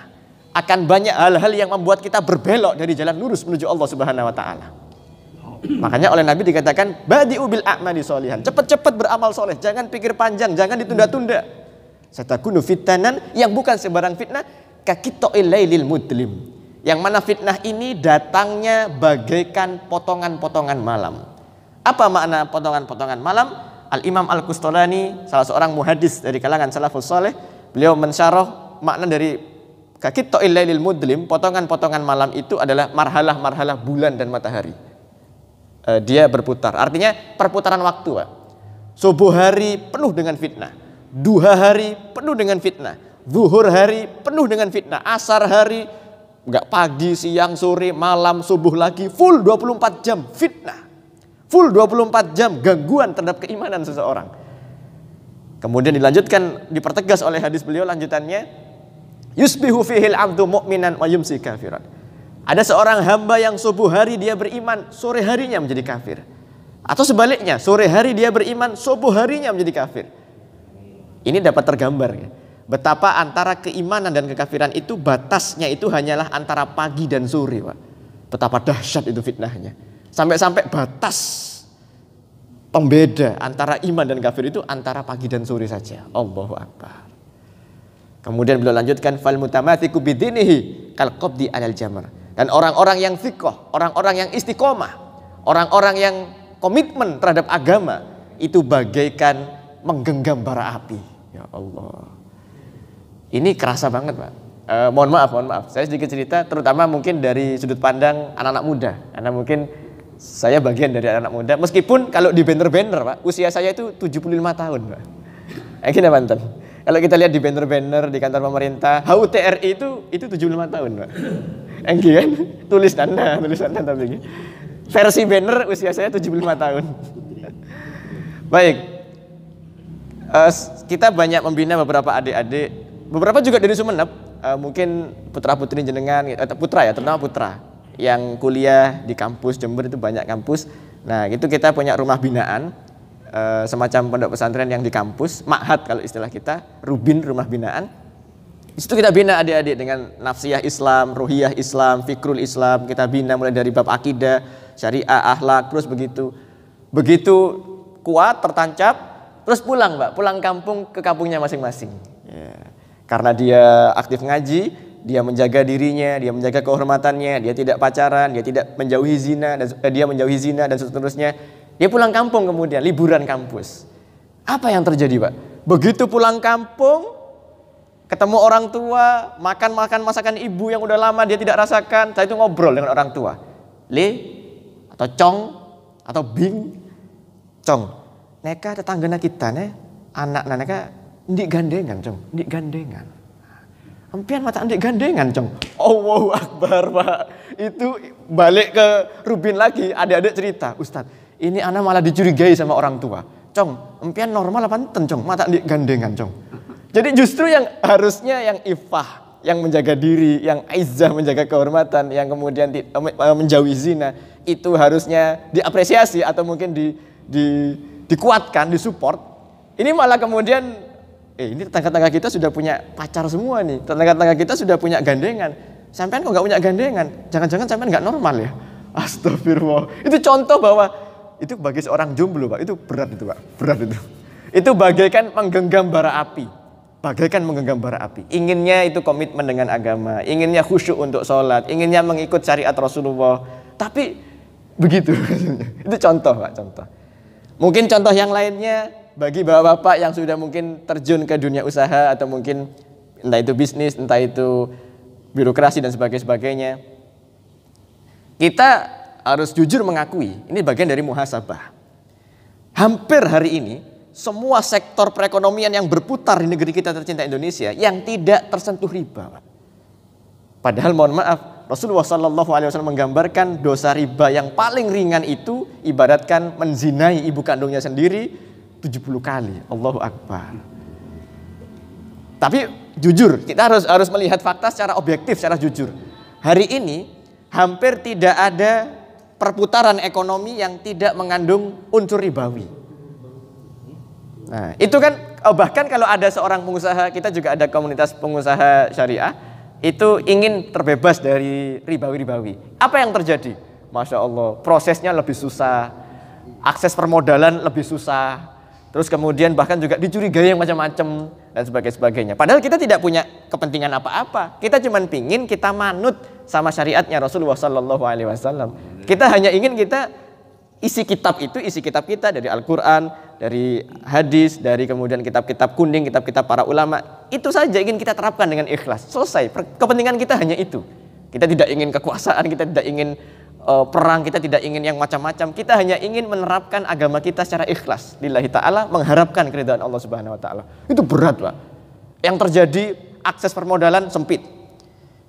akan banyak hal-hal yang membuat kita berbelok dari jalan lurus menuju Allah Subhanahu wa taala. Makanya oleh Nabi dikatakan badi'u bil a'mali sholihan. Cepat-cepat beramal soleh, jangan pikir panjang, jangan ditunda-tunda. Satakunu fitanan, yang bukan sebarang fitnah, kakita'il lailil mudlim. Yang mana fitnah ini datangnya bagaikan potongan-potongan malam. Apa makna potongan-potongan malam? Al-Imam Al-Qustolani, salah seorang muhadis dari kalangan salafus saleh, beliau mensyarah makna dari kakita'il lailil mudlim. Potongan-potongan malam itu adalah marhalah-marhalah bulan dan matahari. Dia berputar, artinya perputaran waktu, Pak. Subuh hari penuh dengan fitnah, duha hari penuh dengan fitnah, zuhur hari penuh dengan fitnah, asar hari enggak, pagi, siang, sore, malam, subuh lagi, full 24 jam fitnah, full 24 jam gangguan terhadap keimanan seseorang. Kemudian dilanjutkan, dipertegas oleh hadis beliau lanjutannya, yusbihu fihil abdu mu'minan wa yumsi kafiran. Ada seorang hamba yang subuh hari dia beriman, sore harinya menjadi kafir. Atau sebaliknya, sore hari dia beriman, subuh harinya menjadi kafir. Ini dapat tergambar ya, betapa antara keimanan dan kekafiran itu batasnya itu hanyalah antara pagi dan sore, Pak. Betapa dahsyat itu fitnahnya. Sampai-sampai batas pembeda antara iman dan kafir itu antara pagi dan sore saja. Allahu Akbar. Kemudian beliau lanjutkan, fal mutamathiku bidinihi kal qabdi alal jamar. Dan orang-orang yang thiqah, orang-orang yang istiqomah, orang-orang yang komitmen terhadap agama itu bagaikan menggenggam bara api. Ya Allah. Ini kerasa banget, Pak. Mohon maaf. Saya sedikit cerita, terutama mungkin dari sudut pandang anak-anak muda. Karena mungkin Saya bagian dari anak muda, meskipun kalau di banner-banner Pak, usia saya itu 75 tahun Pak. Gini Banten. Kalau kita lihat di banner-banner di kantor pemerintah, HUT RI itu 75 tahun Pak. Enggi kan? Tulisan tapi versi banner usia saya 75 tahun. Baik. Kita banyak membina beberapa adik-adik, beberapa juga dari Sumeneb, mungkin putra-putri jenengan, putra ya, terutama putra yang kuliah di kampus Jember, itu banyak kampus. Nah, itu kita punya rumah binaan, semacam pondok pesantren yang di kampus, ma'had kalau istilah kita, Rubin rumah binaan. Di situ kita bina adik-adik dengan nafsiyah Islam, ruhiyah Islam, fikrul Islam. Kita bina mulai dari bab akidah, syariah, akhlak, terus begitu kuat, tertancap, terus pulang Pak, pulang kampung ke kampungnya masing-masing. Ya. Karena dia aktif ngaji, dia menjaga dirinya, dia menjaga kehormatannya, dia tidak pacaran, dia tidak menjauhi zina, dia menjauhi zina dan seterusnya. Dia pulang kampung kemudian, liburan kampus. Apa yang terjadi Pak? Begitu pulang kampung, ketemu orang tua, makan masakan ibu yang udah lama dia tidak rasakan. Saya itu ngobrol dengan orang tua. Le, atau Cong, atau Bing. Cong, neka tetanggana kita nih, anak neka ndik gandengan Cong, ndik gandengan. Empian mata ndik gandengan Cong. Allahu Akbar Pak. Itu balik ke Rubin lagi, adik-adik cerita, Ustadz, ini anak malah dicurigai sama orang tua. Cong, empian normal apa enten Cong, mata ndik gandengan Cong. Jadi justru yang harusnya yang ifah, yang menjaga diri, yang izzah, menjaga kehormatan, yang kemudian menjauhi zina, itu harusnya diapresiasi atau mungkin dikuatkan, disupport. Ini malah kemudian ini tetangga-tetangga kita sudah punya pacar semua nih, tetangga-tetangga kita sudah punya gandengan. Sampean kok nggak punya gandengan? Jangan-jangan sampean nggak normal ya? Astagfirullah. Itu contoh bahwa itu bagi seorang jomblo Pak, itu berat itu Pak, berat itu. Itu bagaikan menggenggam bara api. Bagaikan menggenggam bara api. Inginnya itu komitmen dengan agama, inginnya khusyuk untuk sholat, inginnya mengikut syariat Rasulullah. Tapi begitu. Itu contoh Pak, contoh. Mungkin contoh yang lainnya bagi bapak-bapak yang sudah mungkin terjun ke dunia usaha atau mungkin entah itu bisnis, entah itu birokrasi dan sebagainya. Kita harus jujur mengakui, ini bagian dari muhasabah. Hampir hari ini semua sektor perekonomian yang berputar di negeri kita tercinta Indonesia yang tidak tersentuh riba. Padahal mohon maaf, Rasulullah SAW menggambarkan dosa riba yang paling ringan itu ibaratkan menzinai ibu kandungnya sendiri 70 kali. Allahu Akbar. Tapi jujur, kita harus melihat fakta secara objektif, secara jujur. Hari ini hampir tidak ada perputaran ekonomi yang tidak mengandung unsur ribawi. Nah, itu kan bahkan kalau ada seorang pengusaha, kita juga ada komunitas pengusaha syariah, itu ingin terbebas dari ribawi-ribawi. Apa yang terjadi? Masya Allah, prosesnya lebih susah, akses permodalan lebih susah, terus kemudian bahkan juga dicurigai yang macam-macam dan sebagainya. Padahal kita tidak punya kepentingan apa-apa. Kita cuma pingin kita manut sama syariatnya Rasulullah SAW. Kita hanya ingin kita isi kitab kita dari Al-Quran, dari hadis, dari kemudian kitab-kitab kuning, kitab-kitab para ulama. Itu saja ingin kita terapkan dengan ikhlas. Selesai. Kepentingan kita hanya itu. Kita tidak ingin kekuasaan, kita tidak ingin perang, kita tidak ingin yang macam-macam. Kita hanya ingin menerapkan agama kita secara ikhlas lillahi ta'ala, mengharapkan keridhaan Allah Subhanahu wa ta'ala. Itu berat Pak. Yang terjadi akses permodalan sempit.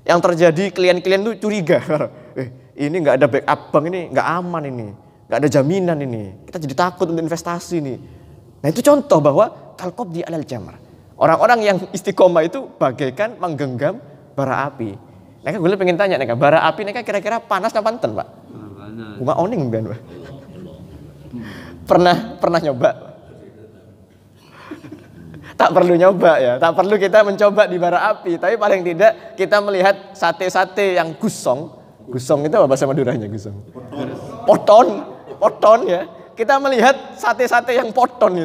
Yang terjadi klien-klien itu curiga. Ini nggak ada backup bank, ini nggak aman, ini nggak ada jaminan, ini kita jadi takut untuk investasi nih. Nah itu contoh bahwa kalqabdi alal jamr. Orang-orang yang istiqomah itu bagaikan menggenggam bara api. Neka gue pengen tanya, neka bara api neka kira-kira panas apa enten Pak? Panas. Oning ben Pak. Pernah nyoba? Tak perlu nyoba ya, tak perlu kita mencoba di bara api, tapi paling tidak kita melihat sate-sate yang gusong. Gusong itu apa bahasa Maduranya gusong? Poton ya. Kita melihat sate-sate yang poton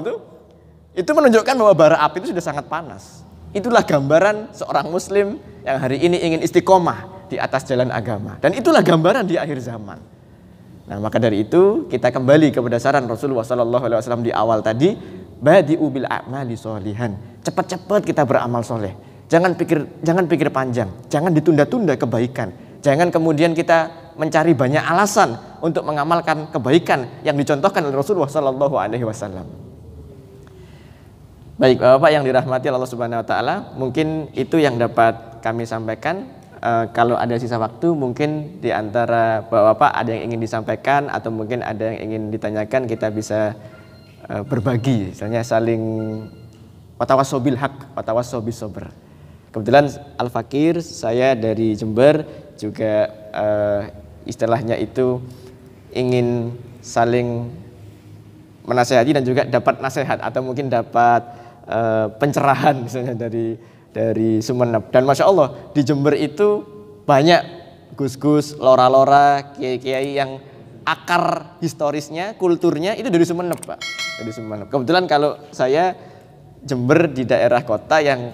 itu menunjukkan bahwa bara api itu sudah sangat panas. Itulah gambaran seorang muslim yang hari ini ingin istiqomah di atas jalan agama. Dan itulah gambaran di akhir zaman. Nah, maka dari itu kita kembali kepada saran Rasulullah SAW di awal tadi, badi'u bil a'mali sholihan. Cepat-cepat kita beramal soleh. Jangan pikir panjang, jangan ditunda-tunda kebaikan. Jangan kemudian kita mencari banyak alasan untuk mengamalkan kebaikan yang dicontohkan oleh Rasulullah Sallallahu Alaihi Wasallam. Baik, Bapak yang dirahmati Allah Subhanahu Wa Taala, mungkin itu yang dapat kami sampaikan. Kalau ada sisa waktu, mungkin di antara Bapak ada yang ingin disampaikan atau mungkin ada yang ingin ditanyakan, kita bisa berbagi, misalnya saling watawasau bil haq, watawasau bis sabr. Kebetulan Al-Fakir, saya dari Jember juga istilahnya itu ingin saling menasehati dan juga dapat nasihat atau mungkin dapat pencerahan misalnya dari Sumeneb. Dan Masya Allah di Jember itu banyak gus-gus, lora-lora, kiai-kiai yang akar historisnya, kulturnya itu dari Sumeneb, Pak. Dari Sumeneb. Kebetulan kalau saya Jember di daerah kota yang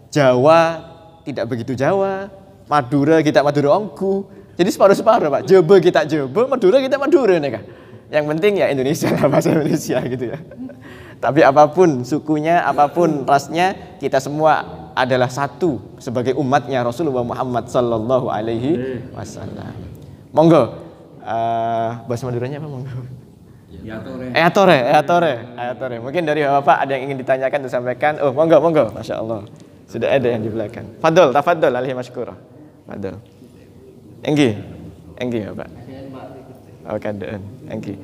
Jawa tidak begitu Jawa, Madura kita Madura ongku. Jadi separuh-separuh, Pak. Jebe kita Jebe, Madura kita Madura nih, Kak. Yang penting ya Indonesia lah, bahasa Indonesia gitu ya. Tapi apapun sukunya, apapun rasnya, kita semua adalah satu sebagai umatnya Rasulullah Muhammad Sallallahu Alaihi Wasallam. Monggo, bahasa Maduranya apa monggo? Eatore. Mungkin dari Bapak ada yang ingin ditanyakan, disampaikan. Oh, monggo. Masya Allah. Sudah ada yang di belakang. Fadol, tafadol, alaihi masykurah. Fadol. Enggi Bapak. Oh, keadaan. Enggi.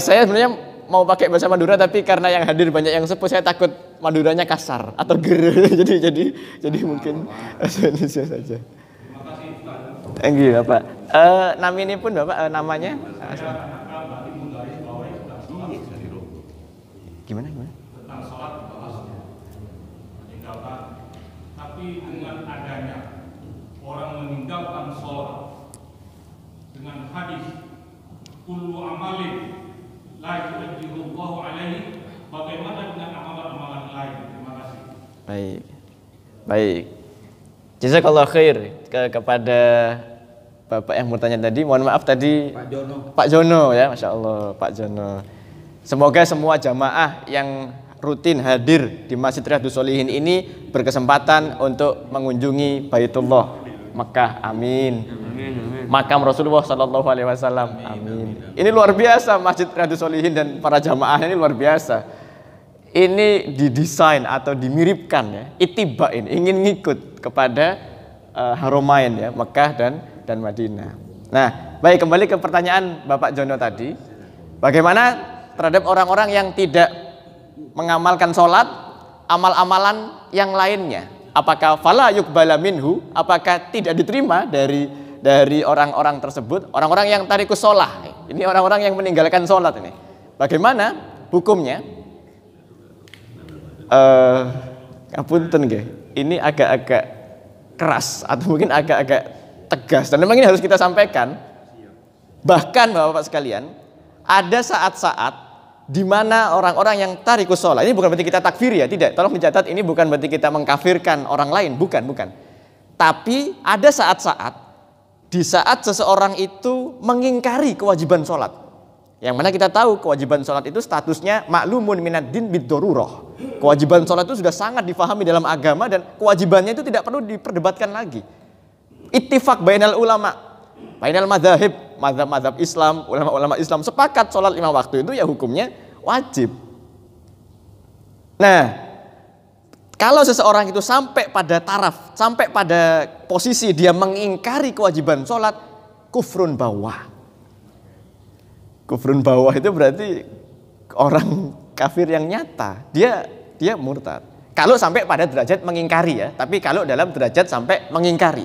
Saya sebenarnya mau pakai bahasa Madura, tapi karena yang hadir banyak yang sepuh, saya takut Maduranya kasar atau ger. jadi mungkin bahasa Indonesia saja. Enggi Bapak. Namanya pun Bapak, namanya? Gimana? Tentang sholat meninggalkan, tapi dengan adanya orang meninggalkan sholat dengan hadis kullu amalin la yu'ajjirullahu alaihi, bagaimana dengan amalan-amalan lain? Terima kasih. Baik. Jazakallah khair kepada Bapak yang bertanya tadi. Mohon maaf tadi Pak Jono ya, Masya Allah Pak Jono. Semoga semua jamaah yang rutin hadir di Masjid Riyadhus Shalihin ini berkesempatan untuk mengunjungi Baitullah Mekah. Amin. Makam Rasulullah Sallallahu Alaihi Wasallam. Amin. Ini luar biasa Masjid Riyadhus Shalihin dan para jamaahnya ini luar biasa. Ini didesain atau dimiripkan ya, ittibain, ingin ngikut kepada Haromain ya, Mekah dan Madinah. Nah, baik, kembali ke pertanyaan Bapak Jono tadi. Bagaimana terhadap orang-orang yang tidak mengamalkan sholat, amal-amalan yang lainnya? Apakah fala yuqbala minhu? Apakah tidak diterima dari orang-orang tersebut? Orang-orang yang tarikus sholah. Ini orang-orang yang meninggalkan sholat ini. Bagaimana hukumnya? Ngapunten nggih. Ini agak-agak keras atau mungkin agak-agak tegas. Dan memang ini harus kita sampaikan. Bahkan Bapak-bapak sekalian, ada saat-saat di mana orang-orang yang tarikus sholat, ini bukan berarti kita takfir ya, tidak. Tolong dicatat, ini bukan berarti kita mengkafirkan orang lain, bukan. Tapi ada saat-saat di saat seseorang itu mengingkari kewajiban sholat, yang mana kita tahu kewajiban sholat itu statusnya maklumun minad din bid-darurah. Kewajiban sholat itu sudah sangat difahami dalam agama dan kewajibannya itu tidak perlu diperdebatkan lagi. Ittifaq bainal ulama, bainal madzhab, mazhab Islam, ulama-ulama Islam sepakat sholat 5 waktu itu ya hukumnya wajib. Nah, kalau seseorang itu sampai pada taraf, sampai pada posisi dia mengingkari kewajiban sholat, kufrun bawah. Kufrun bawah itu berarti orang kafir yang nyata, dia murtad. Kalau sampai pada derajat mengingkari ya, tapi kalau dalam derajat sampai mengingkari,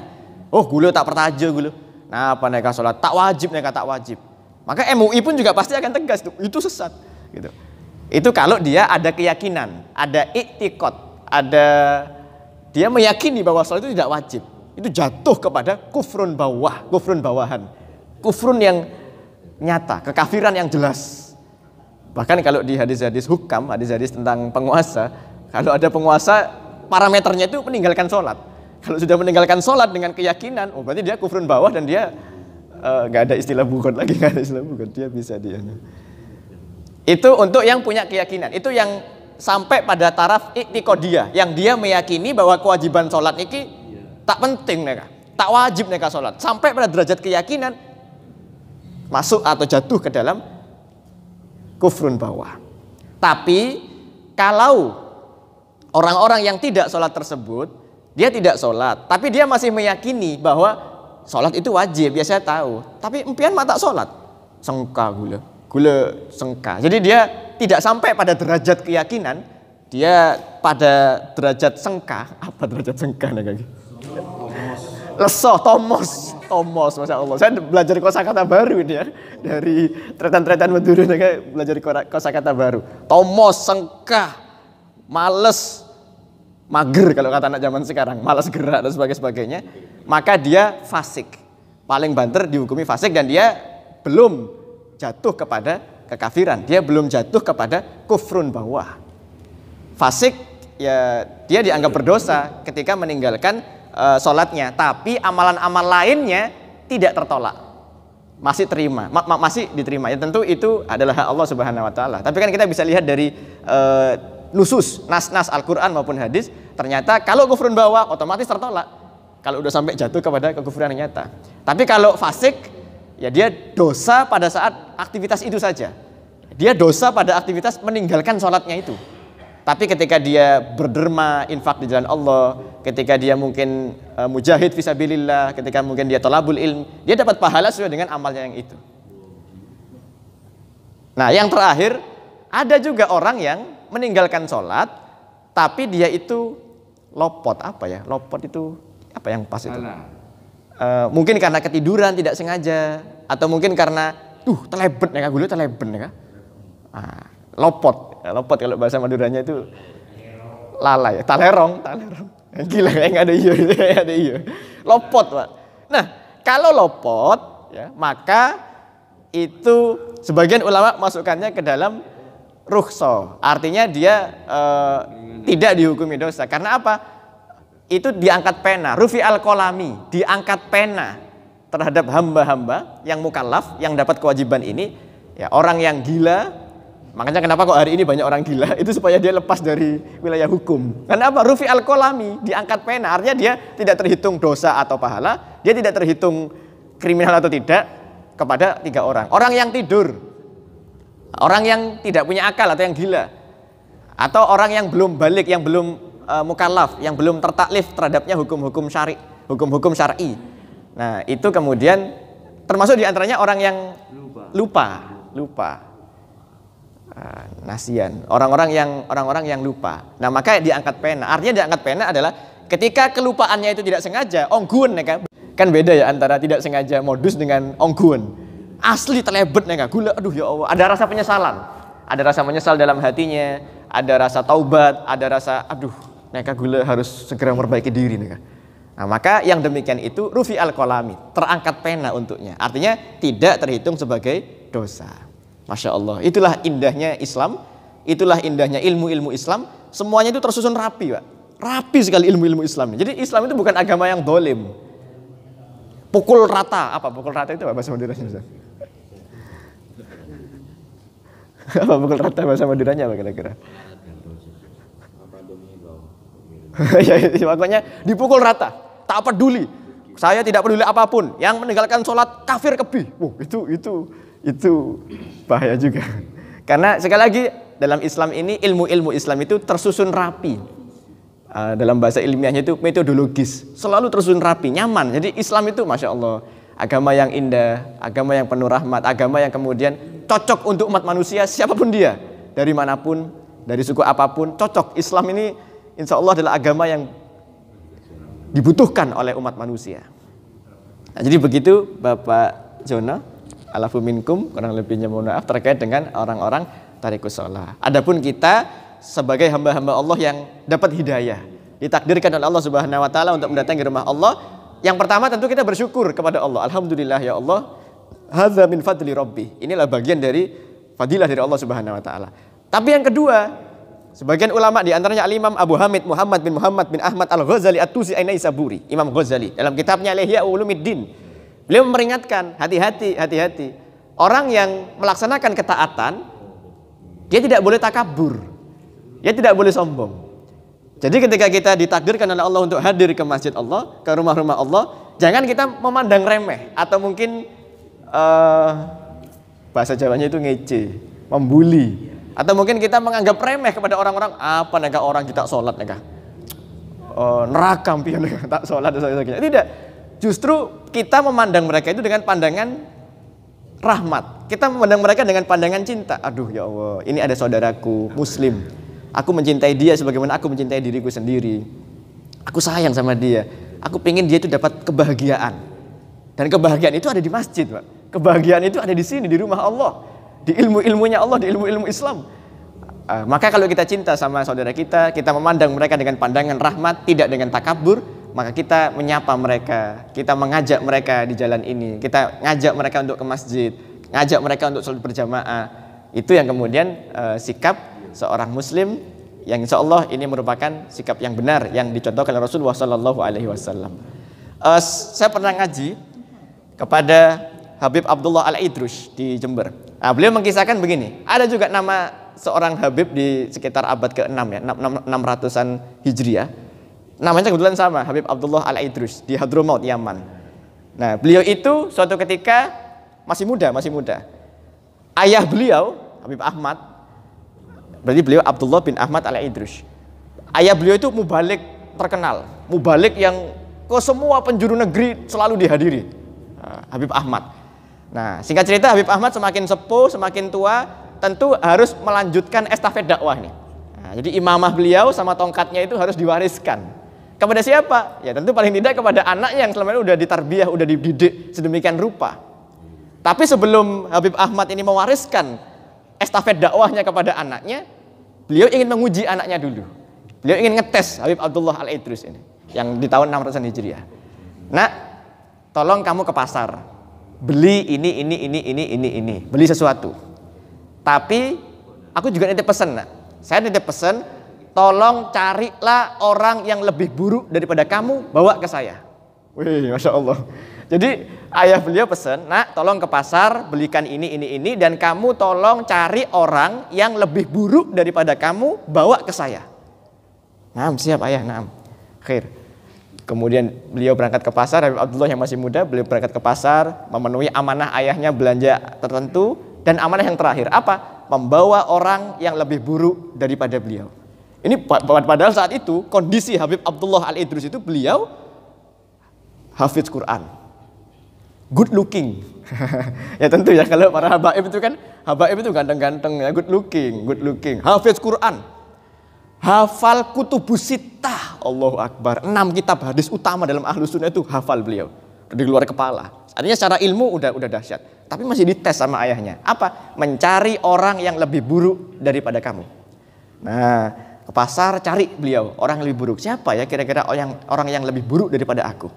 oh gulo tak pertaja gulo. Nah, apa neka sholat tak wajib, neka tak wajib. Maka MUI pun juga pasti akan tegas itu sesat. Gitu. Itu kalau dia ada keyakinan, ada iktikad, ada dia meyakini bahwa sholat itu tidak wajib. Itu jatuh kepada kufrun bawah, kufrun bawahan, kufrun yang nyata, kekafiran yang jelas. Bahkan kalau di hadis-hadis hukam, hadis-hadis tentang penguasa, kalau ada penguasa parameternya itu meninggalkan sholat. Kalau sudah meninggalkan sholat dengan keyakinan, oh berarti dia kufrun bawah dan dia nggak ada istilah bukan lagi, nggak ada istilah bukan, dia bisa dia. Itu untuk yang punya keyakinan, itu yang sampai pada taraf i'tiqadiyah, yang dia meyakini bahwa kewajiban sholat ini tak penting neka, tak wajib neka sholat, sampai pada derajat keyakinan masuk atau jatuh ke dalam kufrun bawah. Tapi kalau orang-orang yang tidak sholat tersebut, dia tidak sholat, tapi dia masih meyakini bahwa sholat itu wajib, biasanya tahu, tapi empian mata sholat, sengka gula sengka. Jadi dia tidak sampai pada derajat keyakinan, dia pada derajat sengka. Apa derajat sengka nih? Lesoh, tomos, masya Allah. Saya belajar kosakata baru ini ya, dari tretan-tretan Madura, belajar kosakata baru. Tomos, sengkah, males, mager kalau kata anak zaman sekarang, malas gerak dan sebagainya. Maka dia fasik, paling banter dihukumi fasik, dan dia belum jatuh kepada kekafiran, dia belum jatuh kepada kufrun bawah. Fasik ya dia dianggap berdosa ketika meninggalkan sholatnya, tapi amalan-amal lainnya tidak tertolak, masih terima, masih diterima. Ya tentu itu adalah hak Allah Subhanahu Wa Taala. Tapi kan kita bisa lihat dari nusus, nas-nas Al-Quran maupun hadis, ternyata kalau kufrun bawah otomatis tertolak kalau udah sampai jatuh kepada kekufuran yang nyata. Tapi kalau fasik, ya dia dosa pada saat aktivitas itu saja. Dia dosa pada aktivitas meninggalkan sholatnya itu. Tapi ketika dia berderma, infak di jalan Allah, ketika dia mungkin mujahid fisabilillah, ketika mungkin dia talabul ilm, dia dapat pahala sesuai dengan amalnya yang itu. Nah, yang terakhir, ada juga orang yang meninggalkan sholat, tapi dia itu lopot. Apa ya? Lopot itu apa yang pas itu? Mungkin karena ketiduran tidak sengaja, atau mungkin karena telebet ya, gue telebet ya. Lopot kalau bahasa Maduranya itu lalai, talerong. Gila, nggak ada iya. Lopot, Pak. Nah, kalau lopot, ya, maka itu sebagian ulama masukkannya ke dalam rukhsah. Artinya dia tidak dihukumi dosa. Karena apa? Itu diangkat pena, rufi al-qalami, diangkat pena terhadap hamba-hamba yang mukallaf, yang dapat kewajiban ini, ya orang yang gila. Makanya kenapa kok hari ini banyak orang gila, itu supaya dia lepas dari wilayah hukum. Kenapa? Rufi al-qalami, diangkat pena, artinya dia tidak terhitung dosa atau pahala, dia tidak terhitung kriminal atau tidak kepada 3 orang. Orang yang tidur, orang yang tidak punya akal atau yang gila, atau orang yang belum balik, yang belum mukallaf, yang belum tertaklif terhadapnya hukum-hukum syar'i. Nah, itu kemudian termasuk diantaranya orang yang lupa. Nasian, orang-orang yang lupa. Nah, maka diangkat pena. Artinya diangkat pena adalah ketika kelupaannya itu tidak sengaja, ongguan ya kan beda ya antara tidak sengaja modus dengan ongguan. Asli telebet ya gula, aduh ya Allah, ada rasa penyesalan. Ada rasa menyesal dalam hatinya, ada rasa taubat, ada rasa aduh, neka gula harus segera memperbaiki diri neka. Nah, maka yang demikian itu rufi al-qalami, terangkat pena untuknya. Artinya tidak terhitung sebagai dosa. Masya Allah, itulah indahnya Islam, itulah indahnya ilmu-ilmu Islam, semuanya itu tersusun rapi, Pak. Rapi sekali ilmu-ilmu Islam. Jadi Islam itu bukan agama yang dolim. Pukul rata, apa pukul rata itu bahasa Maduranya? Apa pukul rata bahasa Maduranya apa kira-kira? Ya, makanya dipukul rata, tak peduli. Saya tidak peduli apapun, yang meninggalkan sholat kafir kebih. Itu bahaya juga. Karena sekali lagi dalam Islam ini ilmu-ilmu Islam itu tersusun rapi. Dalam bahasa ilmiahnya itu metodologis, selalu tersusun rapi, nyaman. Jadi Islam itu Masya Allah agama yang indah, agama yang penuh rahmat, agama yang kemudian cocok untuk umat manusia siapapun dia, dari manapun, dari suku apapun, cocok. Islam ini insya Allah adalah agama yang dibutuhkan oleh umat manusia. Nah, jadi begitu Bapak Jono. Alafu minkum, kurang lebihnya mohon maaf terkait dengan orang-orang tarikus shalah. Adapun kita sebagai hamba-hamba Allah yang dapat hidayah, ditakdirkan oleh Allah Subhanahu Wa Taala untuk mendatangi rumah Allah. Yang pertama tentu kita bersyukur kepada Allah. Alhamdulillah ya Allah, hadza min fadli Rabbi. Inilah bagian dari fadilah dari Allah Subhanahu Wa Taala. Tapi yang kedua, sebagian ulama di antaranya Al-Imam Abu Hamid Muhammad bin Ahmad Al-Ghazali At-Tusi An-Naisaburi, Imam Ghazali dalam kitabnya Ihya Ulumuddin. Beliau memperingatkan, hati-hati. Orang yang melaksanakan ketaatan, dia tidak boleh takabur, dia tidak boleh sombong. Jadi ketika kita ditakdirkan oleh Allah untuk hadir ke masjid Allah, ke rumah-rumah Allah, jangan kita memandang remeh atau mungkin bahasa Jawanya itu ngece, membuli. Atau mungkin kita menganggap remeh kepada orang-orang, apa nega orang kita sholat nega, neraka pian tak sholat dan sebagainya. Tidak, justru kita memandang mereka itu dengan pandangan rahmat. Kita memandang mereka dengan pandangan cinta. Aduh ya Allah, ini ada saudaraku Muslim. Aku mencintai dia sebagaimana aku mencintai diriku sendiri. Aku sayang sama dia. Aku pengen dia itu dapat kebahagiaan. Dan kebahagiaan itu ada di masjid, Pak. Kebahagiaan itu ada di sini, di rumah Allah. Di ilmu-ilmunya Allah, di ilmu-ilmu Islam. Maka kalau kita cinta sama saudara kita memandang mereka dengan pandangan rahmat, tidak dengan takabur, maka kita menyapa mereka, kita mengajak mereka di jalan ini, kita ngajak mereka untuk ke masjid, ngajak mereka untuk sholat berjamaah. Itu yang kemudian sikap seorang Muslim yang insya Allah ini merupakan sikap yang benar yang dicontohkan oleh Rasulullah SAW. Saya pernah ngaji kepada Habib Abdullah Al-Idrus di Jember. Nah, beliau mengisahkan begini, ada juga nama seorang Habib di sekitar abad ke-6 ya, 600-an Hijriah. Namanya kebetulan sama, Habib Abdullah Al-Idrus di Hadramaut, Yaman. Nah, beliau itu suatu ketika masih muda. Ayah beliau, Habib Ahmad, berarti beliau Abdullah bin Ahmad Al-Idrus. Ayah beliau itu mubalik terkenal, mubalik yang ke semua penjuru negeri selalu dihadiri. Habib Ahmad. Nah, singkat cerita Habib Ahmad semakin sepuh, semakin tua, tentu harus melanjutkan estafet dakwah nih. Nah, jadi imamah beliau sama tongkatnya itu harus diwariskan. Kepada siapa? Ya tentu paling tidak kepada anaknya yang selama ini udah ditarbiyah, udah dididik sedemikian rupa. Tapi sebelum Habib Ahmad ini mewariskan estafet dakwahnya kepada anaknya, beliau ingin menguji anaknya dulu. Beliau ingin ngetes Habib Abdullah Al-Idrus ini yang di tahun 600-an Hijriah. Nah, tolong kamu ke pasar. Beli ini, beli sesuatu. Tapi aku juga nitip pesan, nak. Saya nitip pesan, tolong carilah orang yang lebih buruk daripada kamu, bawa ke saya. Wih, Masya Allah. Jadi ayah beliau pesan, nak, tolong ke pasar, belikan ini, dan kamu tolong cari orang yang lebih buruk daripada kamu, bawa ke saya. Naam, siap ayah, naam. Khair. Kemudian beliau berangkat ke pasar, Habib Abdullah yang masih muda, beliau berangkat ke pasar, memenuhi amanah ayahnya belanja tertentu, dan amanah yang terakhir, apa? Membawa orang yang lebih buruk daripada beliau. Ini padahal saat itu, kondisi Habib Abdullah Al-Idrus itu beliau hafiz Quran. Good looking. Ya tentu ya, kalau para habaib itu kan, habaib itu ganteng-ganteng ya, good looking. Hafiz Quran. Hafal kutubus sittah, Allahu Akbar. 6 kitab hadis utama dalam Ahlus Sunnah itu hafal beliau dari luar kepala. Artinya secara ilmu udah dahsyat. Tapi masih dites sama ayahnya. Apa? Mencari orang yang lebih buruk daripada kamu. Nah, ke pasar cari beliau orang yang lebih buruk. Siapa ya kira-kira orang yang lebih buruk daripada aku?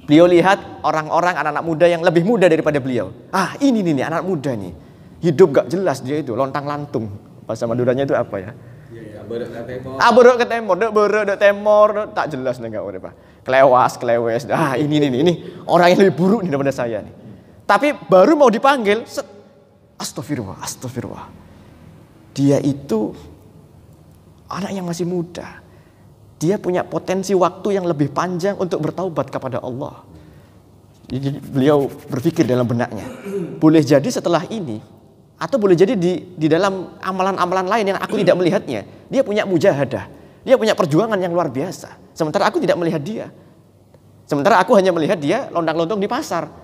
Beliau lihat orang-orang anak-anak muda yang lebih muda daripada beliau. Ah, ini nih anak muda nih. Hidup gak jelas dia itu, lontang-lantung. Bahasa Maduranya itu apa ya? Berok ke temor, tak jelas nih enggak urip. Kelewes. Ah, ini orang yang lebih buruk nih daripada saya nih. Tapi baru mau dipanggil, astagfirullah. Dia itu anak yang masih muda. Dia punya potensi waktu yang lebih panjang untuk bertaubat kepada Allah. Jadi beliau berpikir dalam benaknya, boleh jadi setelah ini, atau boleh jadi di dalam amalan-amalan lain yang aku tidak melihatnya, dia punya mujahadah, dia punya perjuangan yang luar biasa. Sementara aku tidak melihat dia. Sementara aku hanya melihat dia lontang-lontung di pasar.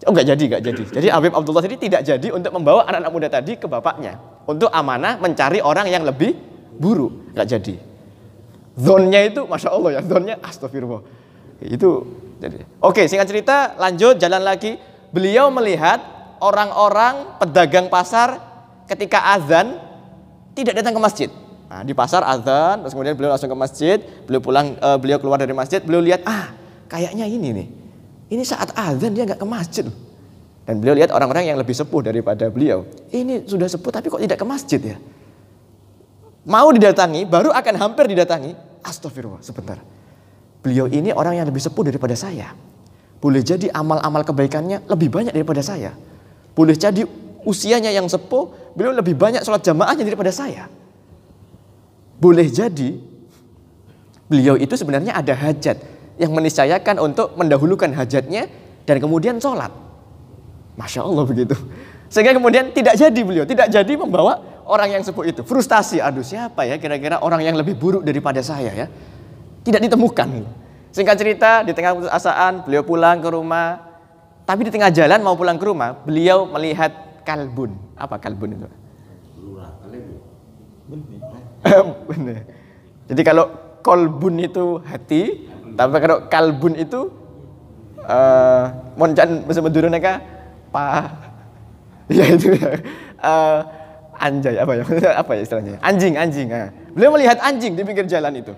Oh, enggak jadi. Jadi Habib Abdullah tadi tidak jadi untuk membawa anak-anak muda tadi ke bapaknya untuk amanah mencari orang yang lebih buruk. Enggak jadi. Zonnya itu, Masya Allah ya, zonnya astagfirullah. Itu jadi. Oke, singkat cerita, lanjut jalan lagi. Beliau melihat orang-orang pedagang pasar ketika azan tidak datang ke masjid. Nah, di pasar azan, terus kemudian beliau langsung ke masjid. Beliau keluar dari masjid, beliau lihat, kayaknya ini nih. Ini saat azan dia nggak ke masjid. Dan beliau lihat orang-orang yang lebih sepuh daripada beliau. Ini sudah sepuh tapi kok tidak ke masjid ya? Mau didatangi, baru akan hampir didatangi. Astagfirullah, sebentar. Beliau ini orang yang lebih sepuh daripada saya. Boleh jadi amal-amal kebaikannya lebih banyak daripada saya. Boleh jadi usianya yang sepuh, beliau lebih banyak sholat jamaahnya daripada saya. Boleh jadi beliau itu sebenarnya ada hajat yang meniscayakan untuk mendahulukan hajatnya dan kemudian sholat. Masya Allah begitu. Sehingga kemudian tidak jadi beliau, tidak jadi membawa orang yang sepuh itu. Frustasi, aduh siapa ya kira-kira orang yang lebih buruk daripada saya ya. Tidak ditemukan. Singkat cerita, di tengah putus asaan, beliau pulang ke rumah. Tapi di tengah jalan mau pulang ke rumah, beliau melihat kalbun. Apa kalbun itu? Benar. Jadi kalau kolbun itu hati, tapi kalau kalbun itu moncan bahasa Madura neka ya itu ya. Anjay apa ya? Apa ya istilahnya? Anjing. Nah. Beliau melihat anjing di pinggir jalan itu.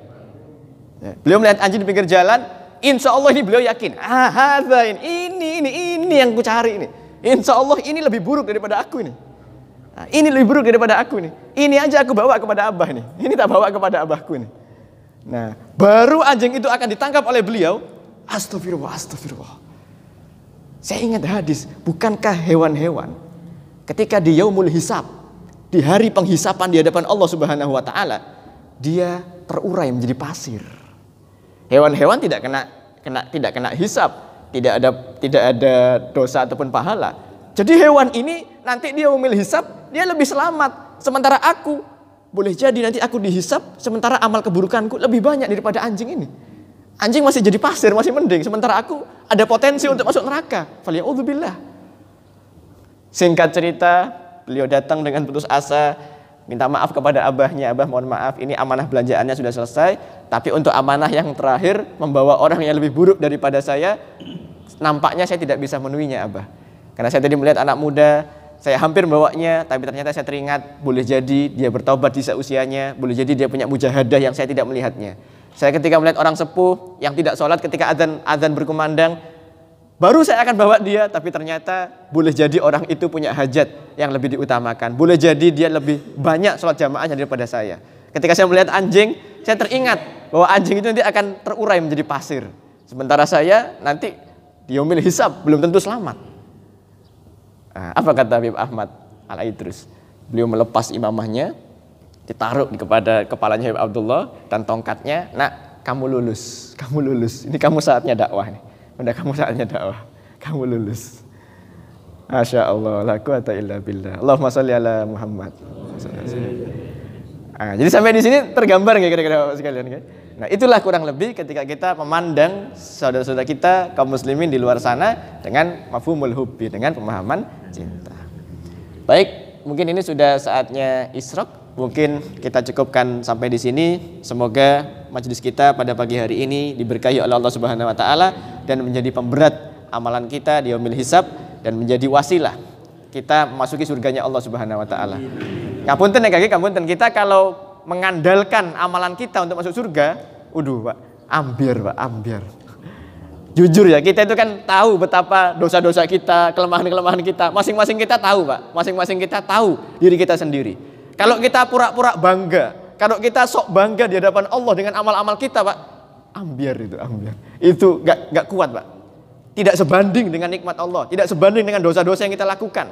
Ya. Beliau melihat anjing di pinggir jalan. Insya Allah ini beliau yakin. Ini yang ku cari ini. Insya Allah ini lebih buruk daripada aku ini. Nah, ini lebih buruk daripada aku ini. Ini aja aku bawa kepada abah nih. Ini tak bawa kepada abahku ini. Nah, baru anjing itu akan ditangkap oleh beliau. Astagfirullah. Saya ingat hadis, bukankah hewan-hewan ketika di yaumul hisab, di hari penghisapan di hadapan Allah Subhanahu wa taala, dia terurai menjadi pasir. Hewan-hewan tidak kena hisab, tidak ada dosa ataupun pahala. Jadi hewan ini nanti dia yaumul hisab, dia lebih selamat. Sementara aku boleh jadi nanti aku dihisab, sementara amal keburukanku lebih banyak daripada anjing ini. Anjing masih jadi pasir, masih mending. Sementara aku ada potensi untuk masuk neraka. Faliya'udzubillah. Singkat cerita, beliau datang dengan putus asa, minta maaf kepada abahnya. Abah mohon maaf, ini amanah belanjaannya sudah selesai. Tapi untuk amanah yang terakhir, membawa orang yang lebih buruk daripada saya, nampaknya saya tidak bisa memenuhinya abah. Karena saya tadi melihat anak muda, saya hampir membawanya, tapi ternyata saya teringat, boleh jadi dia bertaubat di usianya, boleh jadi dia punya mujahadah yang saya tidak melihatnya. Saya ketika melihat orang sepuh yang tidak sholat ketika azan berkumandang, baru saya akan bawa dia, tapi ternyata boleh jadi orang itu punya hajat yang lebih diutamakan. Boleh jadi dia lebih banyak sholat jamaahnya daripada saya. Ketika saya melihat anjing, saya teringat bahwa anjing itu nanti akan terurai menjadi pasir. Sementara saya nanti di yaumil hisab belum tentu selamat. Nah, apa kata Habib Ahmad Al-Aidrus? Beliau melepas imamahnya, ditaruh kepada kepalanya Habib Abdullah dan tongkatnya. Nak, kamu lulus. Ini kamu saatnya dakwah nih. Udah kamu saatnya dakwah. Kamu lulus. Masya Allah, la quwata illa billah. Allahumma sholli ala Muhammad. Nah, jadi sampai di sini tergambar nggak kira-kira sekalian kan? Nah, itulah kurang lebih ketika kita memandang saudara-saudara kita kaum muslimin di luar sana dengan mafhumul hubbi, dengan pemahaman cinta. Baik, mungkin ini sudah saatnya isyraq. Mungkin kita cukupkan sampai di sini. Semoga majelis kita pada pagi hari ini diberkahi oleh Allah Subhanahu wa taala dan menjadi pemberat amalan kita di yaumil hisab dan menjadi wasilah kita memasuki surganya Allah Subhanahu wa taala. Ngapunten ya kaki, ngapunten kita kalau mengandalkan amalan kita untuk masuk surga, Pak, ambiar. Jujur ya, kita itu kan tahu betapa dosa-dosa kita, kelemahan-kelemahan kita. Masing-masing kita tahu, Pak. Masing-masing kita tahu diri kita sendiri. Kalau kita pura-pura bangga, kalau kita sok bangga di hadapan Allah dengan amal-amal kita, Pak, ambiar. Itu gak kuat, Pak. Tidak sebanding dengan nikmat Allah, tidak sebanding dengan dosa-dosa yang kita lakukan.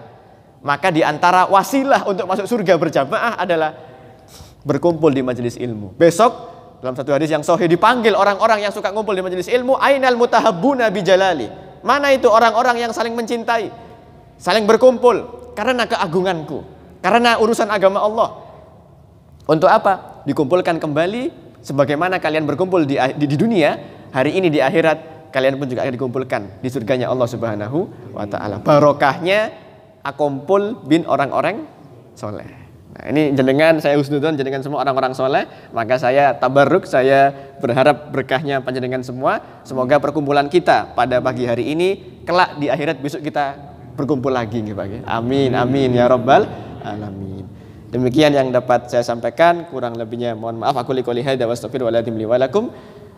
Maka di antara wasilah untuk masuk surga berjamaah adalah berkumpul di majelis ilmu. Besok dalam satu hadis yang sahih dipanggil orang-orang yang suka ngumpul di majelis ilmu, ainal mutahabbuna bijalali. Mana itu orang-orang yang saling mencintai, saling berkumpul karena keagunganku, karena urusan agama Allah. Untuk apa? Dikumpulkan kembali sebagaimana kalian berkumpul di dunia, hari ini di akhirat kalian pun juga akan dikumpulkan di surganya Allah Subhanahu wa taala. Barokahnya akumpul bin orang-orang soleh. Nah, ini jenengan saya husnudzon jenengan semua orang-orang soleh, maka saya tabarruk, saya berharap berkahnya panjenengan semua. Semoga perkumpulan kita pada pagi hari ini kelak di akhirat besok kita berkumpul lagi nggih Pak. Amin ya rabbal alamin. Demikian yang dapat saya sampaikan, kurang lebihnya mohon maaf. Aku qouli hadza wa astaghfirullahaladzim li wa lakum.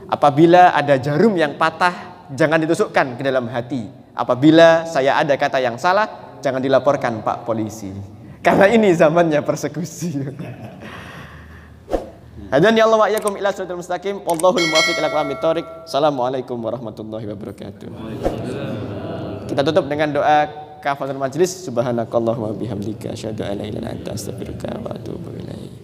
Apabila ada jarum yang patah, jangan ditusukkan ke dalam hati. Apabila saya ada kata yang salah, jangan dilaporkan Pak Polisi. Karena ini zamannya persekusi. Hadani Allah wa iyyakum ila shiratal mustaqim. Wallahul muwaffiq ila aqwamit thoriq. Assalamualaikum warahmatullahi wabarakatuh. Kita tutup dengan doa kafaratul majlis. Subhanakallahumma bihamdika asyhadu an la ilaha illa anta astaghfiruka wa atubu ilaik.